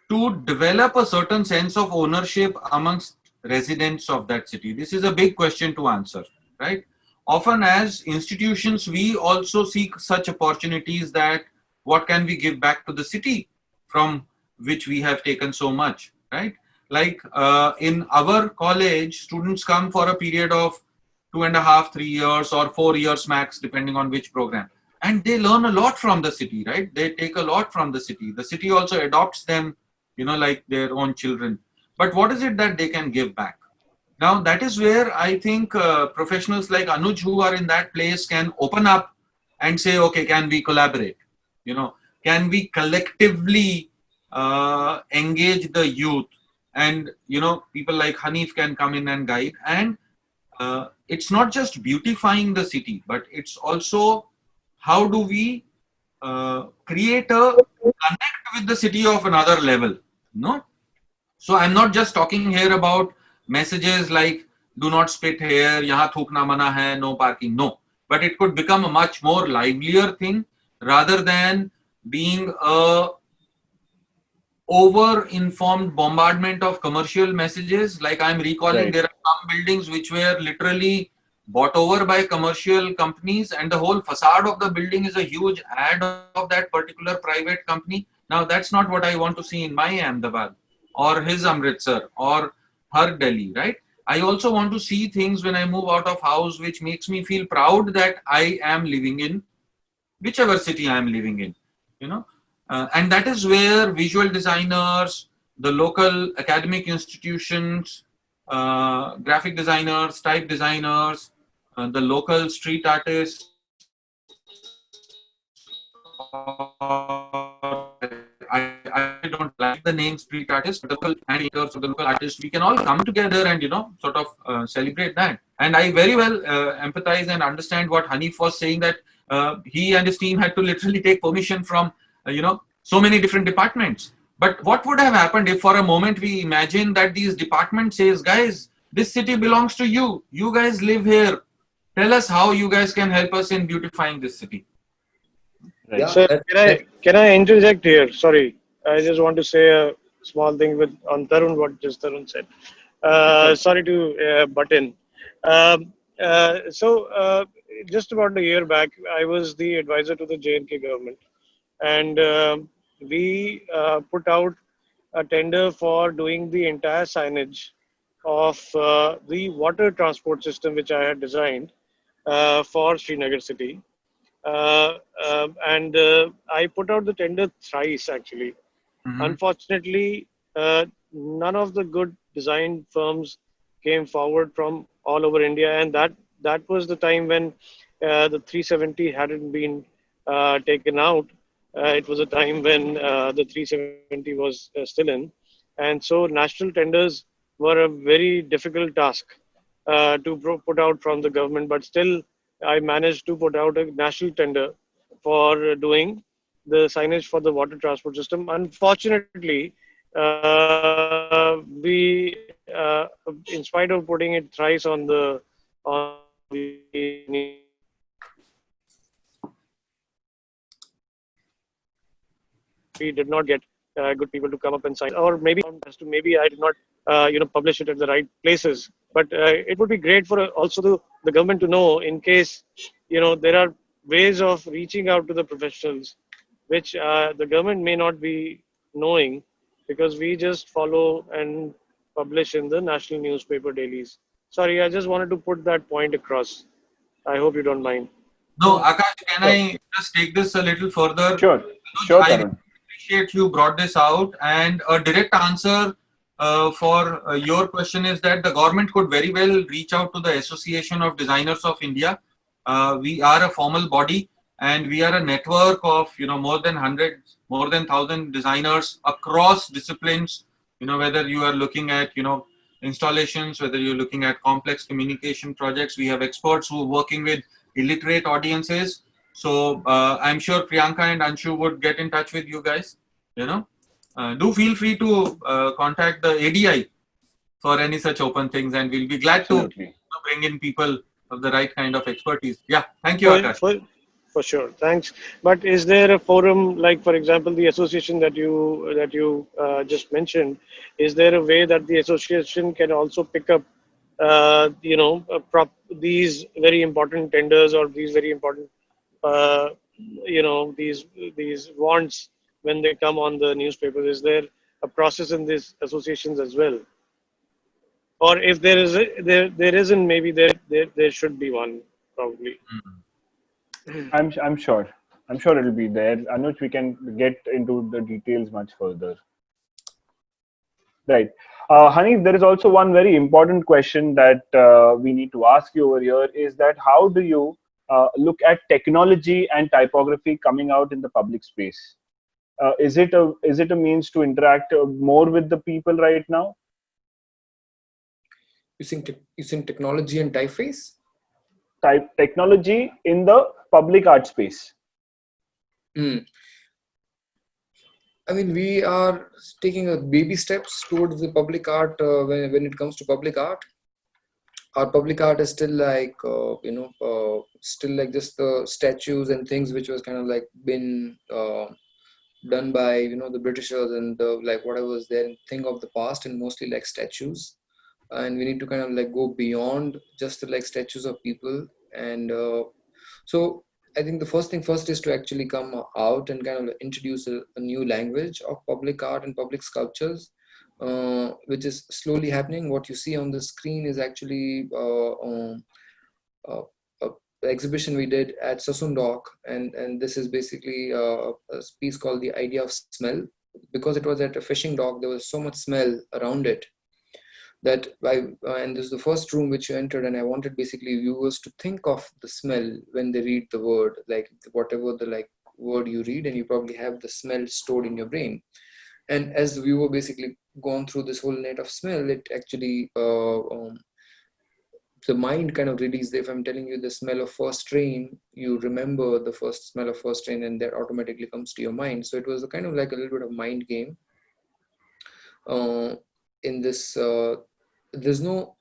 to develop a certain sense of ownership amongst residents of that city? This is a big question to answer, right? Often as institutions, we also seek such opportunities that what can we give back to the city from which we have taken so much, right? Like in our college, students come for a period of 2.5, 3 years or 4 years max, depending on which program. And they learn a lot from the city, right? They take a lot from the city. The city also adopts them, like their own children. But what is it that they can give back? Now, that is where I think professionals like Anuj, who are in that place, can open up and say, okay, can we collaborate? Can we collectively engage the youth? And, people like Hanif can come in and guide. And it's not just beautifying the city, but it's also how do we create a connect with the city of another level, no? So I'm not just talking here about messages like do not spit here, yahan thukna mana hai, no parking, no. But it could become a much more livelier thing rather than being a over-informed bombardment of commercial messages. Like I'm recalling, there are some buildings which were literally bought over by commercial companies, and the whole facade of the building is a huge ad of that particular private company. Now, that's not what I want to see in my Ahmedabad or his Amritsar or her Delhi, right? I also want to see things when I move out of house which makes me feel proud that I am living in whichever city I am living in, and that is where visual designers, the local academic institutions, graphic designers, type designers, the local street artists, I don't like the name street artists, but the local painters or the local artists, we can all come together and, sort of celebrate that. And I very well empathize and understand what Hanif was saying, that he and his team had to literally take permission from, so many different departments. But what would have happened if for a moment we imagine that these departments says, guys, this city belongs to you. You guys live here. Tell us how you guys can help us in beautifying this city. Right. Yeah, So can I interject here? Sorry, I just want to say a small thing on Tarun, what just Tarun said. Sorry to butt in. So just about a year back, I was the advisor to the J&K government, and we put out a tender for doing the entire signage of the water transport system which I had designed for Srinagar city. And I put out the tender thrice actually. Mm-hmm. Unfortunately, none of the good design firms came forward from all over India, and that was the time when the 370 hadn't been taken out. It was a time when the 370 was still in. And so national tenders were a very difficult task to put out from the government. But still, I managed to put out a national tender for doing the signage for the water transport system. Unfortunately, we, in spite of putting it thrice on the we did not get good people to come up and sign, or maybe as to maybe I did not, publish it at the right places. But it would be great for also the government to know, in case there are ways of reaching out to the professionals, which the government may not be knowing, because we just follow and publish in the national newspaper dailies. Sorry, I just wanted to put that point across. I hope you don't mind. No, Akash, can Sure. I just take this a little further? Sure. Sure, I Tarun. appreciate you brought this out. And a direct answer for your question is that the government could very well reach out to the Association of Designers of India. We are a formal body, and we are a network of more than 100, more than 1,000 designers across disciplines. Whether you are looking at installations, whether you're looking at complex communication projects, we have experts who are working with illiterate audiences. So I'm sure Priyanka and Anshu would get in touch with you guys. Do feel free to contact the ADI for any such open things, and we'll be glad Absolutely. to bring in people of the right kind of expertise. Yeah, thank you, For, Akash. for, for sure, thanks. But is there a forum, like for example the association that you just mentioned? Is there a way that the association can also pick up, these very important tenders, or these very important, uh, these wants when they come on the newspapers? Is there a process in these associations as well? Or if there is there isn't, maybe there should be one, probably. I'm sure. I'm sure it'll be there. Anuj, we can get into the details much further. Right. Hanif, there is also one very important question that we need to ask you over here, is that how do you look at technology and typography coming out in the public space? Is it a means to interact more with the people right now? Using technology and typeface? Technology in the public art space. I mean, we are taking a baby steps towards the public art when it comes to public art. Our public art is still like, still like just the statues and things which was kind of like been done by, the Britishers and like whatever was there, thing of the past, and mostly like statues. And we need to kind of like go beyond just the like statues of people. And so I think the first thing first is to actually come out and kind of introduce a new language of public art and public sculptures, which is slowly happening. What you see on the screen is actually a exhibition we did at Sassoon-Dock, and this is basically a piece called The Idea of Smell. Because it was at a fishing dock, there was so much smell around it that and this is the first room which you entered, and I wanted basically viewers to think of the smell when they read the word, like whatever the like word you read, and you probably have the smell stored in your brain. And as the viewer basically gone through this whole net of smell, it actually the mind kind of releases. If I'm telling you the smell of first rain, you remember the first smell of first rain, and that automatically comes to your mind. So it was a kind of like a little bit of mind game. In this, there's no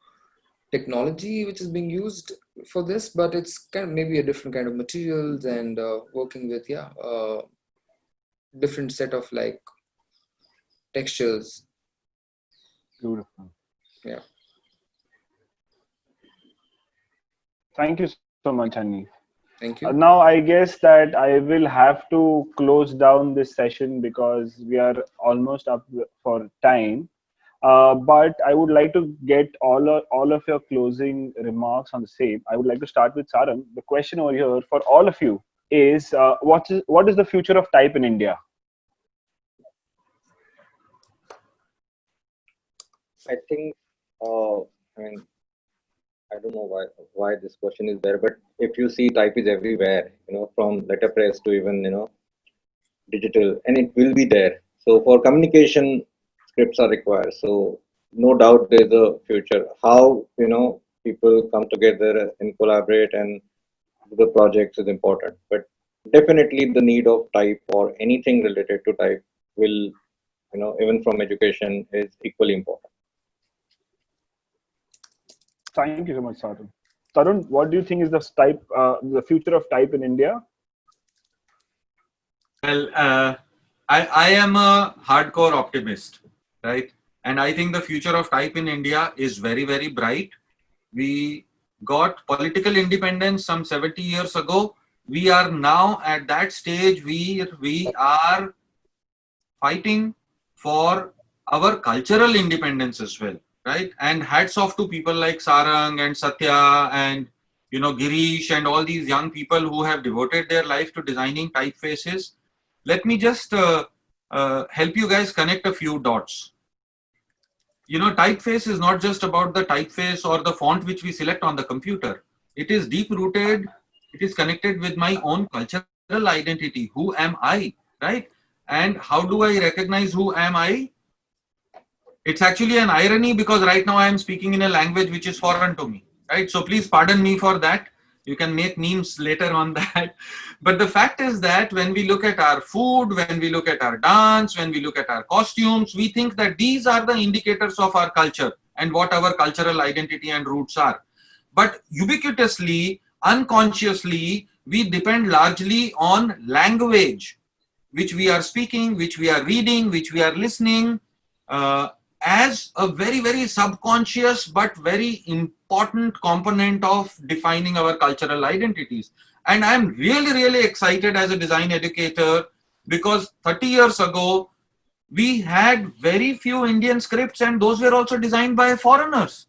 technology which is being used for this, but it's kind of maybe a different kind of materials and working with different set of like textures. Beautiful. Yeah. Thank you so much, Hanif. Thank you. Now, I guess that I will have to close down this session because we are almost up for time. But I would like to get all of your closing remarks on the same. I would like to start with Sarang. The question over here for all of you is, what is the future of type in India? I think, I mean, I don't know why this question is there, but if you see, type is everywhere, from letterpress to even, digital, and it will be there. So for communication, scripts are required. So no doubt there's a future. How people come together and collaborate and do the projects is important. But definitely the need of type or anything related to type will, even from education, is equally important. Thank you so much, Tarun. Tarun, what do you think is the future of type in India? Well, I am a hardcore optimist, right? And I think the future of type in India is very, very bright. We got political independence some 70 years ago. We are now at that stage where we are fighting for our cultural independence as well, right? And hats off to people like Sarang and Satya and Girish and all these young people who have devoted their life to designing typefaces. Let me just help you guys connect a few dots. Typeface is not just about the typeface or the font which we select on the computer. It is deep rooted. It is connected with my own cultural identity. Who am I, right? And how do I recognize who am I? It's actually an irony because right now I am speaking in a language which is foreign to me, right? So please pardon me for that. You can make memes later on that. But the fact is that when we look at our food, when we look at our dance, when we look at our costumes, we think that these are the indicators of our culture and what our cultural identity and roots are. But ubiquitously, unconsciously, we depend largely on language, which we are speaking, which we are reading, which we are listening, as a very, very subconscious but very important component of defining our cultural identities. And I'm really, really excited as a design educator because 30 years ago, we had very few Indian scripts and those were also designed by foreigners.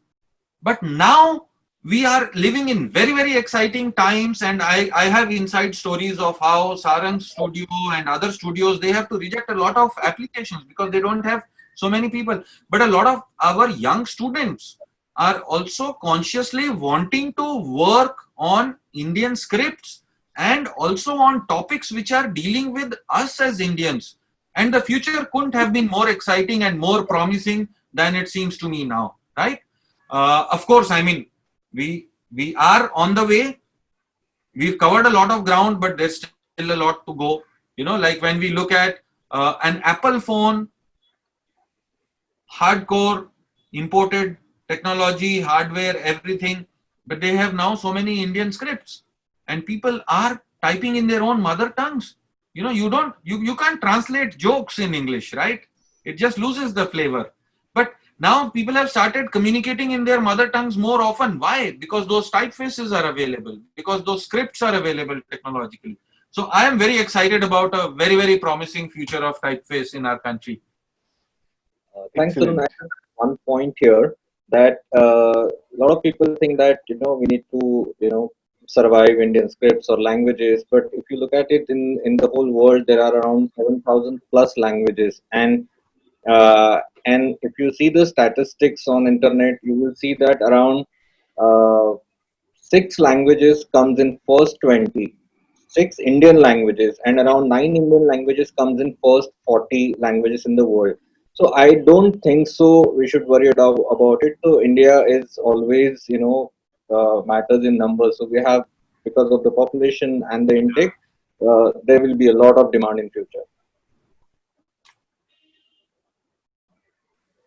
But now we are living in very, very exciting times, and I have inside stories of how Sarang's studio and other studios, they have to reject a lot of applications because they don't have so many people. But a lot of our young students are also consciously wanting to work on Indian scripts and also on topics which are dealing with us as Indians. And the future couldn't have been more exciting and more promising than it seems to me now, right? Of course, I mean, we are on the way. We've covered a lot of ground, but there's still a lot to go. Like when we look at an Apple phone, hardcore, imported technology, hardware, everything, but they have now so many Indian scripts, and people are typing in their own mother tongues. You can't translate jokes in English, right? It just loses the flavor. But now people have started communicating in their mother tongues more often. Why? Because those typefaces are available, because those scripts are available technologically. So I am very excited about a very, very promising future of typeface in our country. Thanks, Tarun. I have one point here that a lot of people think that we need to survive Indian scripts or languages, but if you look at it in the whole world, there are around 7,000 plus languages, and if you see the statistics on internet, you will see that around uh, 6 languages comes in first 20, 6 Indian languages, and around 9 Indian languages comes in first 40 languages in the world. So I don't think so. We should worry about it. So India is always, matters in numbers. So we have, because of the population and the intake, there will be a lot of demand in future.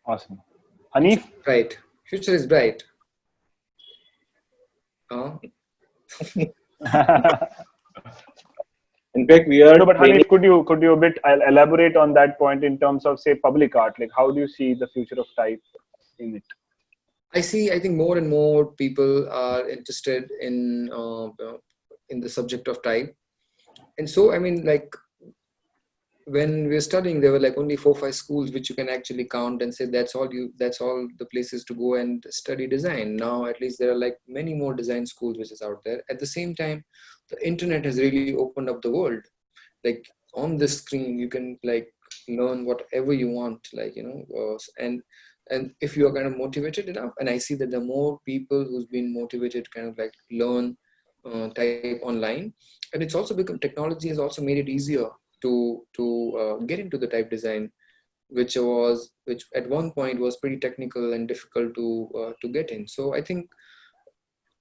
Awesome. Hanif? Bright. Future is bright. In fact, we are. No, but Hanif, could you a bit elaborate on that point in terms of, say, public art? Like, how do you see the future of type in it? I think more and more people are interested in the subject of type, and so I mean, like, when we were studying, there were like only 4 or 5 schools which you can actually count and say that's all the places to go and study design. Now at least there are like many more design schools which is out there. At the same time, the internet has really opened up the world. Like on the screen you can like learn whatever you want, like and if you are kind of motivated enough, and I see that the more people who's been motivated to kind of like learn type online, and it's also become, technology has also made it easier to get into the type design, which at one point was pretty technical and difficult to get in. So I think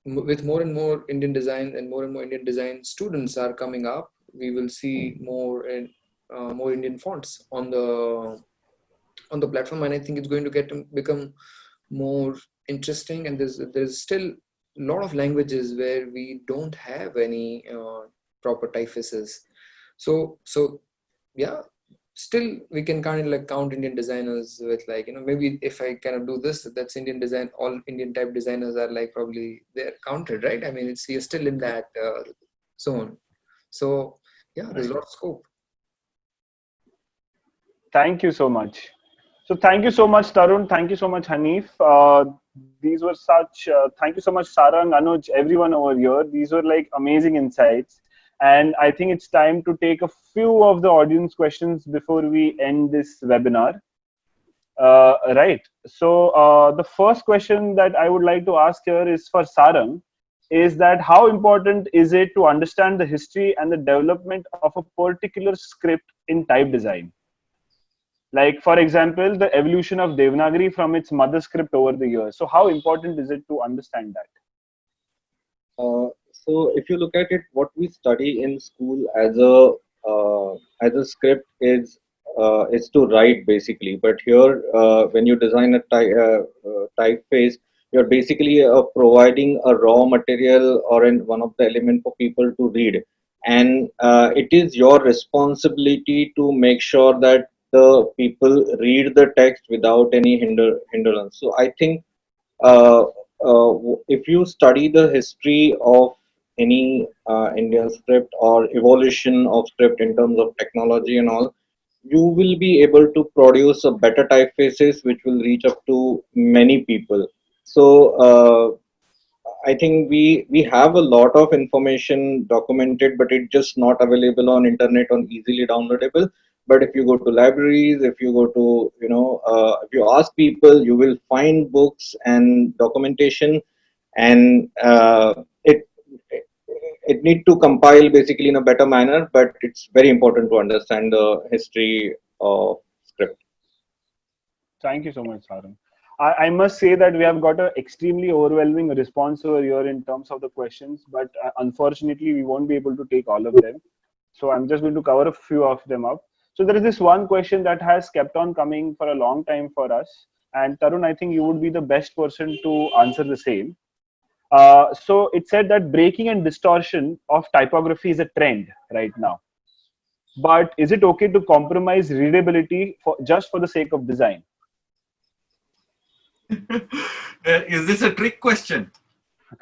with more and more Indian design and more Indian design students are coming up, we will see more Indian fonts on the platform, and I think it's going to become more interesting. And there's still a lot of languages where we don't have any proper typefaces. So yeah, still we can kind of like count Indian designers with, like, maybe if I kind of do this, that's Indian design. All Indian type designers are like probably they're counted, right? I mean, we are still in that zone. So yeah, there's a lot of scope. Thank you so much. So thank you so much, Tarun. Thank you so much, Hanif. These were thank you so much, Sarang, Anuj, everyone over here. These were like amazing insights. And I think it's time to take a few of the audience questions before we end this webinar. Right. So the first question that I would like to ask here is for Sarang, is that how important is it to understand the history and the development of a particular script in type design? Like, for example, the evolution of Devanagari from its mother script over the years. So how important is it to understand that? So if you look at it, what we study in school as a script is to write basically. But here, when you design a typeface, you're basically providing a raw material or one of the element for people to read, and it is your responsibility to make sure that the people read the text without any hindrance. So I think if you study the history of any Indian script or evolution of script in terms of technology and all, you will be able to produce a better typefaces which will reach up to many people. So I think we have a lot of information documented, but it's just not available on internet or easily downloadable. But if you go to libraries, if you go to, if you ask people, you will find books and documentation, and it need to compile basically in a better manner. But it's very important to understand the history of script. Thank you so much, Sarang. I must say that we have got an extremely overwhelming response over here in terms of the questions, but unfortunately, we won't be able to take all of them. So I'm just going to cover a few of them up. So there is this one question that has kept on coming for a long time for us. And Tarun, I think you would be the best person to answer the same. So it said that breaking and distortion of typography is a trend right now. But is it okay to compromise readability just for the sake of design? Is this a trick question?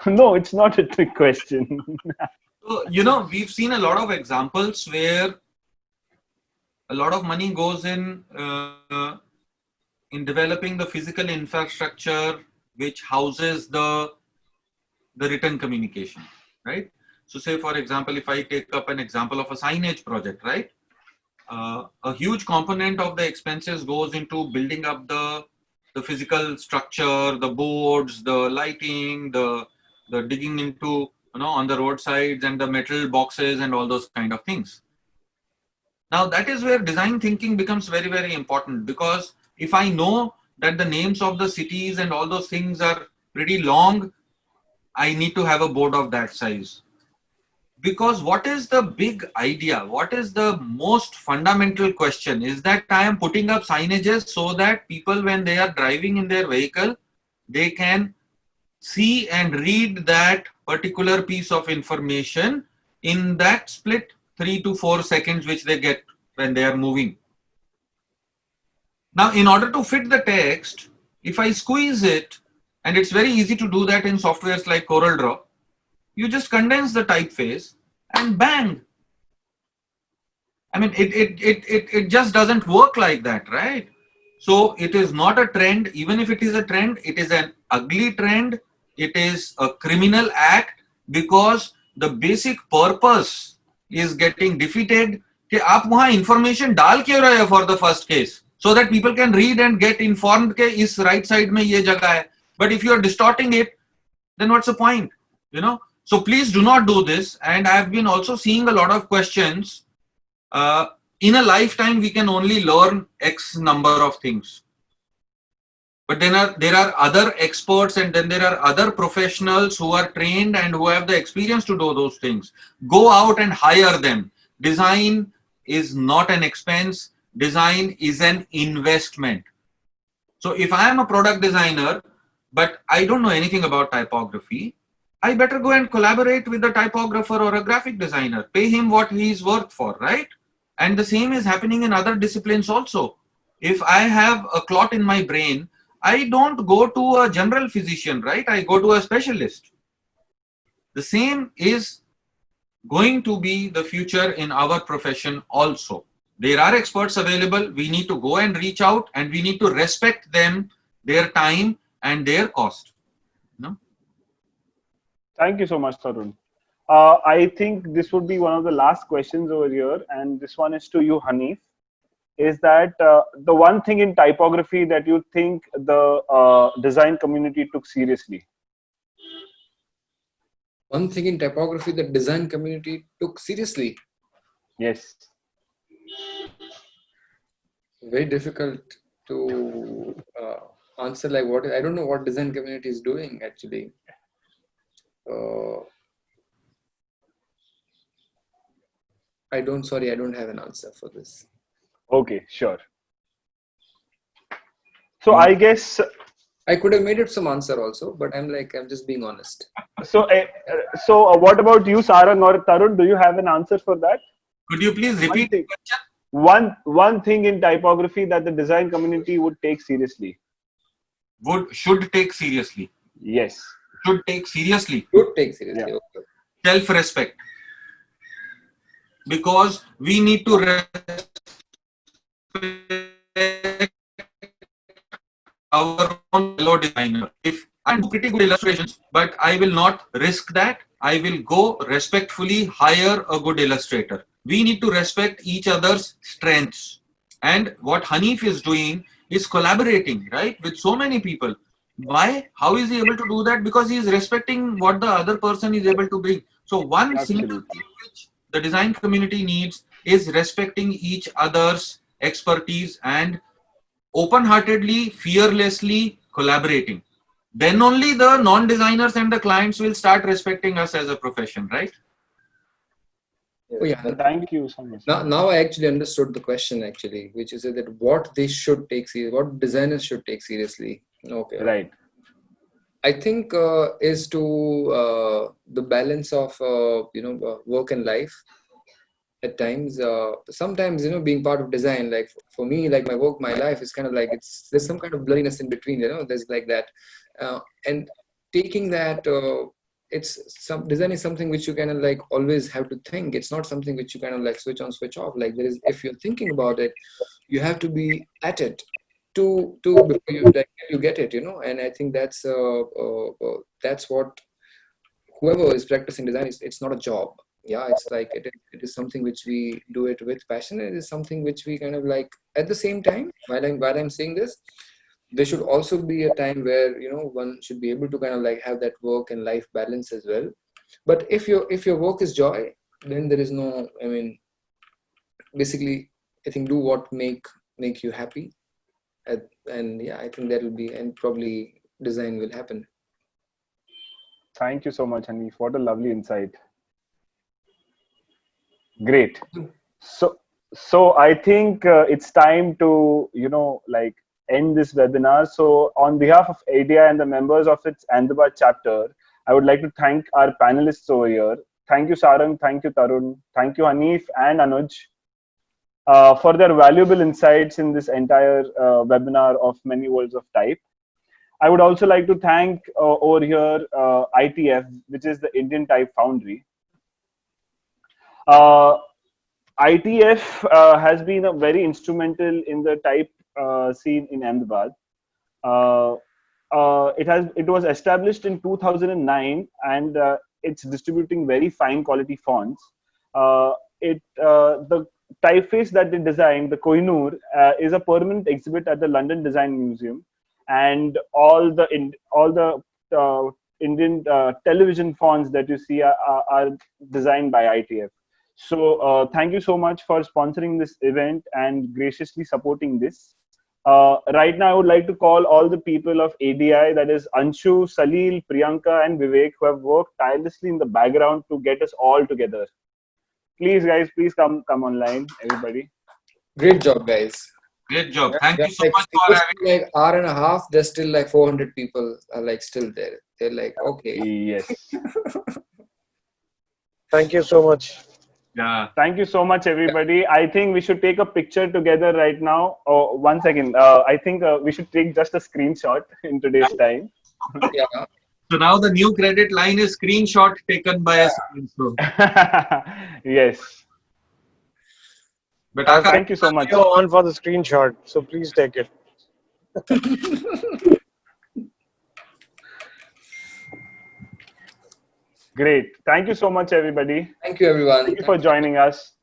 No, it's not a trick question. So, we've seen a lot of examples where a lot of money goes in developing the physical infrastructure which houses the written communication, right? So say, for example, if I take up an example of a signage project, right? A huge component of the expenses goes into building up the physical structure, the boards, the lighting, the digging into, on the roadsides, and the metal boxes and all those kind of things. Now that is where design thinking becomes very, very important, because if I know that the names of the cities and all those things are pretty long, I need to have a board of that size. Because what is the big idea? What is the most fundamental question? Is that I am putting up signages so that people, when they are driving in their vehicle, they can see and read that particular piece of information in that split 3 to 4 seconds which they get when they are moving. Now, in order to fit the text, if I squeeze it, and it's very easy to do that in softwares like CorelDRAW, you just condense the typeface and bang. I mean, it just doesn't work like that, right? So it is not a trend. Even if it is a trend, it is an ugly trend. It is a criminal act, because the basic purpose is getting defeated. कि आप वहाँ information डाल क्यों रहे हो for the first case, so that people can read and get informed कि इस right side में ये जगह है. But if you are distorting it, then what's the point? So please do not do this. And I have been also seeing a lot of questions in a lifetime, we can only learn X number of things. But then there are other experts, and then there are other professionals who are trained and who have the experience to do those things. Go out and hire them. Design is not an expense. Design is an investment. So if I am a product designer, but I don't know anything about typography, I better go and collaborate with a typographer or a graphic designer, pay him what he is worth for, right? And the same is happening in other disciplines also. If I have a clot in my brain, I don't go to a general physician, right? I go to a specialist. The same is going to be the future in our profession also. There are experts available. We need to go and reach out, and we need to respect them, their time and their cost. No? Thank you so much, Tarun. I think this would be one of the last questions over here, and this one is to you, Hanif. Is that the one thing in typography that you think the design community took seriously? One thing in typography that design community took seriously. Yes. Very difficult to answer. Like what? I don't know what design community is doing actually. I don't have an answer for this. Okay, sure. So I guess I could have made it some answer also, but I'm just being honest. so. What about you, Sarang or Tarun? Do you have an answer for that? Could you please repeat the question? One thing in typography that the design community would take seriously. Should take seriously. Yes. Should take seriously. Should take seriously. Yeah. Okay. Self-respect. Because we need to respect our own fellow designer. If I do pretty good illustrations, but I will not risk that, I will go respectfully hire a good illustrator. We need to respect each other's strengths. And what Hanif is doing is collaborating, right, with so many people. Why? How is he able to do that? Because he is respecting what the other person is able to bring. So one single thing which the design community needs is respecting each other's expertise and open-heartedly, fearlessly collaborating. Then only the non-designers and the clients will start respecting us as a profession, right? Oh, yeah. Thank you so much. Now I actually understood the question actually, which is that what they should take seriously, what designers should take seriously. Okay. Right. I think is to the balance of work and life. At times, sometimes being part of design, like for me, like my work, my life is kind of like there's some kind of blurriness in between. There's like that, and taking that. Design is something which you kind of like always have to think. It's not something which you kind of like switch on, switch off. Like there is, if you're thinking about it, you have to be at it to before you get it. And I think that's what whoever is practicing design is. It's not a job. Yeah, it's like it is something which we do it with passion. It is something which we kind of like at the same time. While I'm saying this, there should also be a time where one should be able to kind of like have that work and life balance as well. But if your work is joy, then there is no. I mean, basically, I think do what make you happy, and yeah, I think that will be, and probably design will happen. Thank you so much, Hanif. What a lovely insight. Great. So I think it's time to end this webinar. So on behalf of ADI and the members of its Ahmedabad chapter, I would like to thank our panelists over here. Thank you, Sarang. Thank you, Tarun. Thank you, Hanif and Anuj, for their valuable insights in this entire webinar of Many Worlds of Type. I would also like to thank over here ITF, which is the Indian Type Foundry. ITF has been very instrumental in the type scene in Ahmedabad. It was established in 2009, and it's distributing very fine quality fonts. The typeface that they designed, the Kohinoor, is a permanent exhibit at the London Design Museum, and all the Indian television fonts that you see are designed by ITF. So thank you so much for sponsoring this event and graciously supporting this. Right now, I would like to call all the people of ADI, that is Anshu, Salil, Priyanka, and Vivek, who have worked tirelessly in the background to get us all together. Please, guys, please come online, everybody. Great job, guys. Great job. Thank you so like, much for having me. Like hour and a half, there's still like 400 people are like still there. They're like, okay. Yes. Thank you so much. Yeah. Thank you so much, everybody. I think we should take a picture together right now. Oh, 1 second. I think we should take just a screenshot in today's time. Yeah. So now the new credit line is screenshot taken by us. Yes. But Thank you so much. You're on for the screenshot, so please take it. Great. Thank you so much, everybody. Thank you, everyone. Thank you for joining us.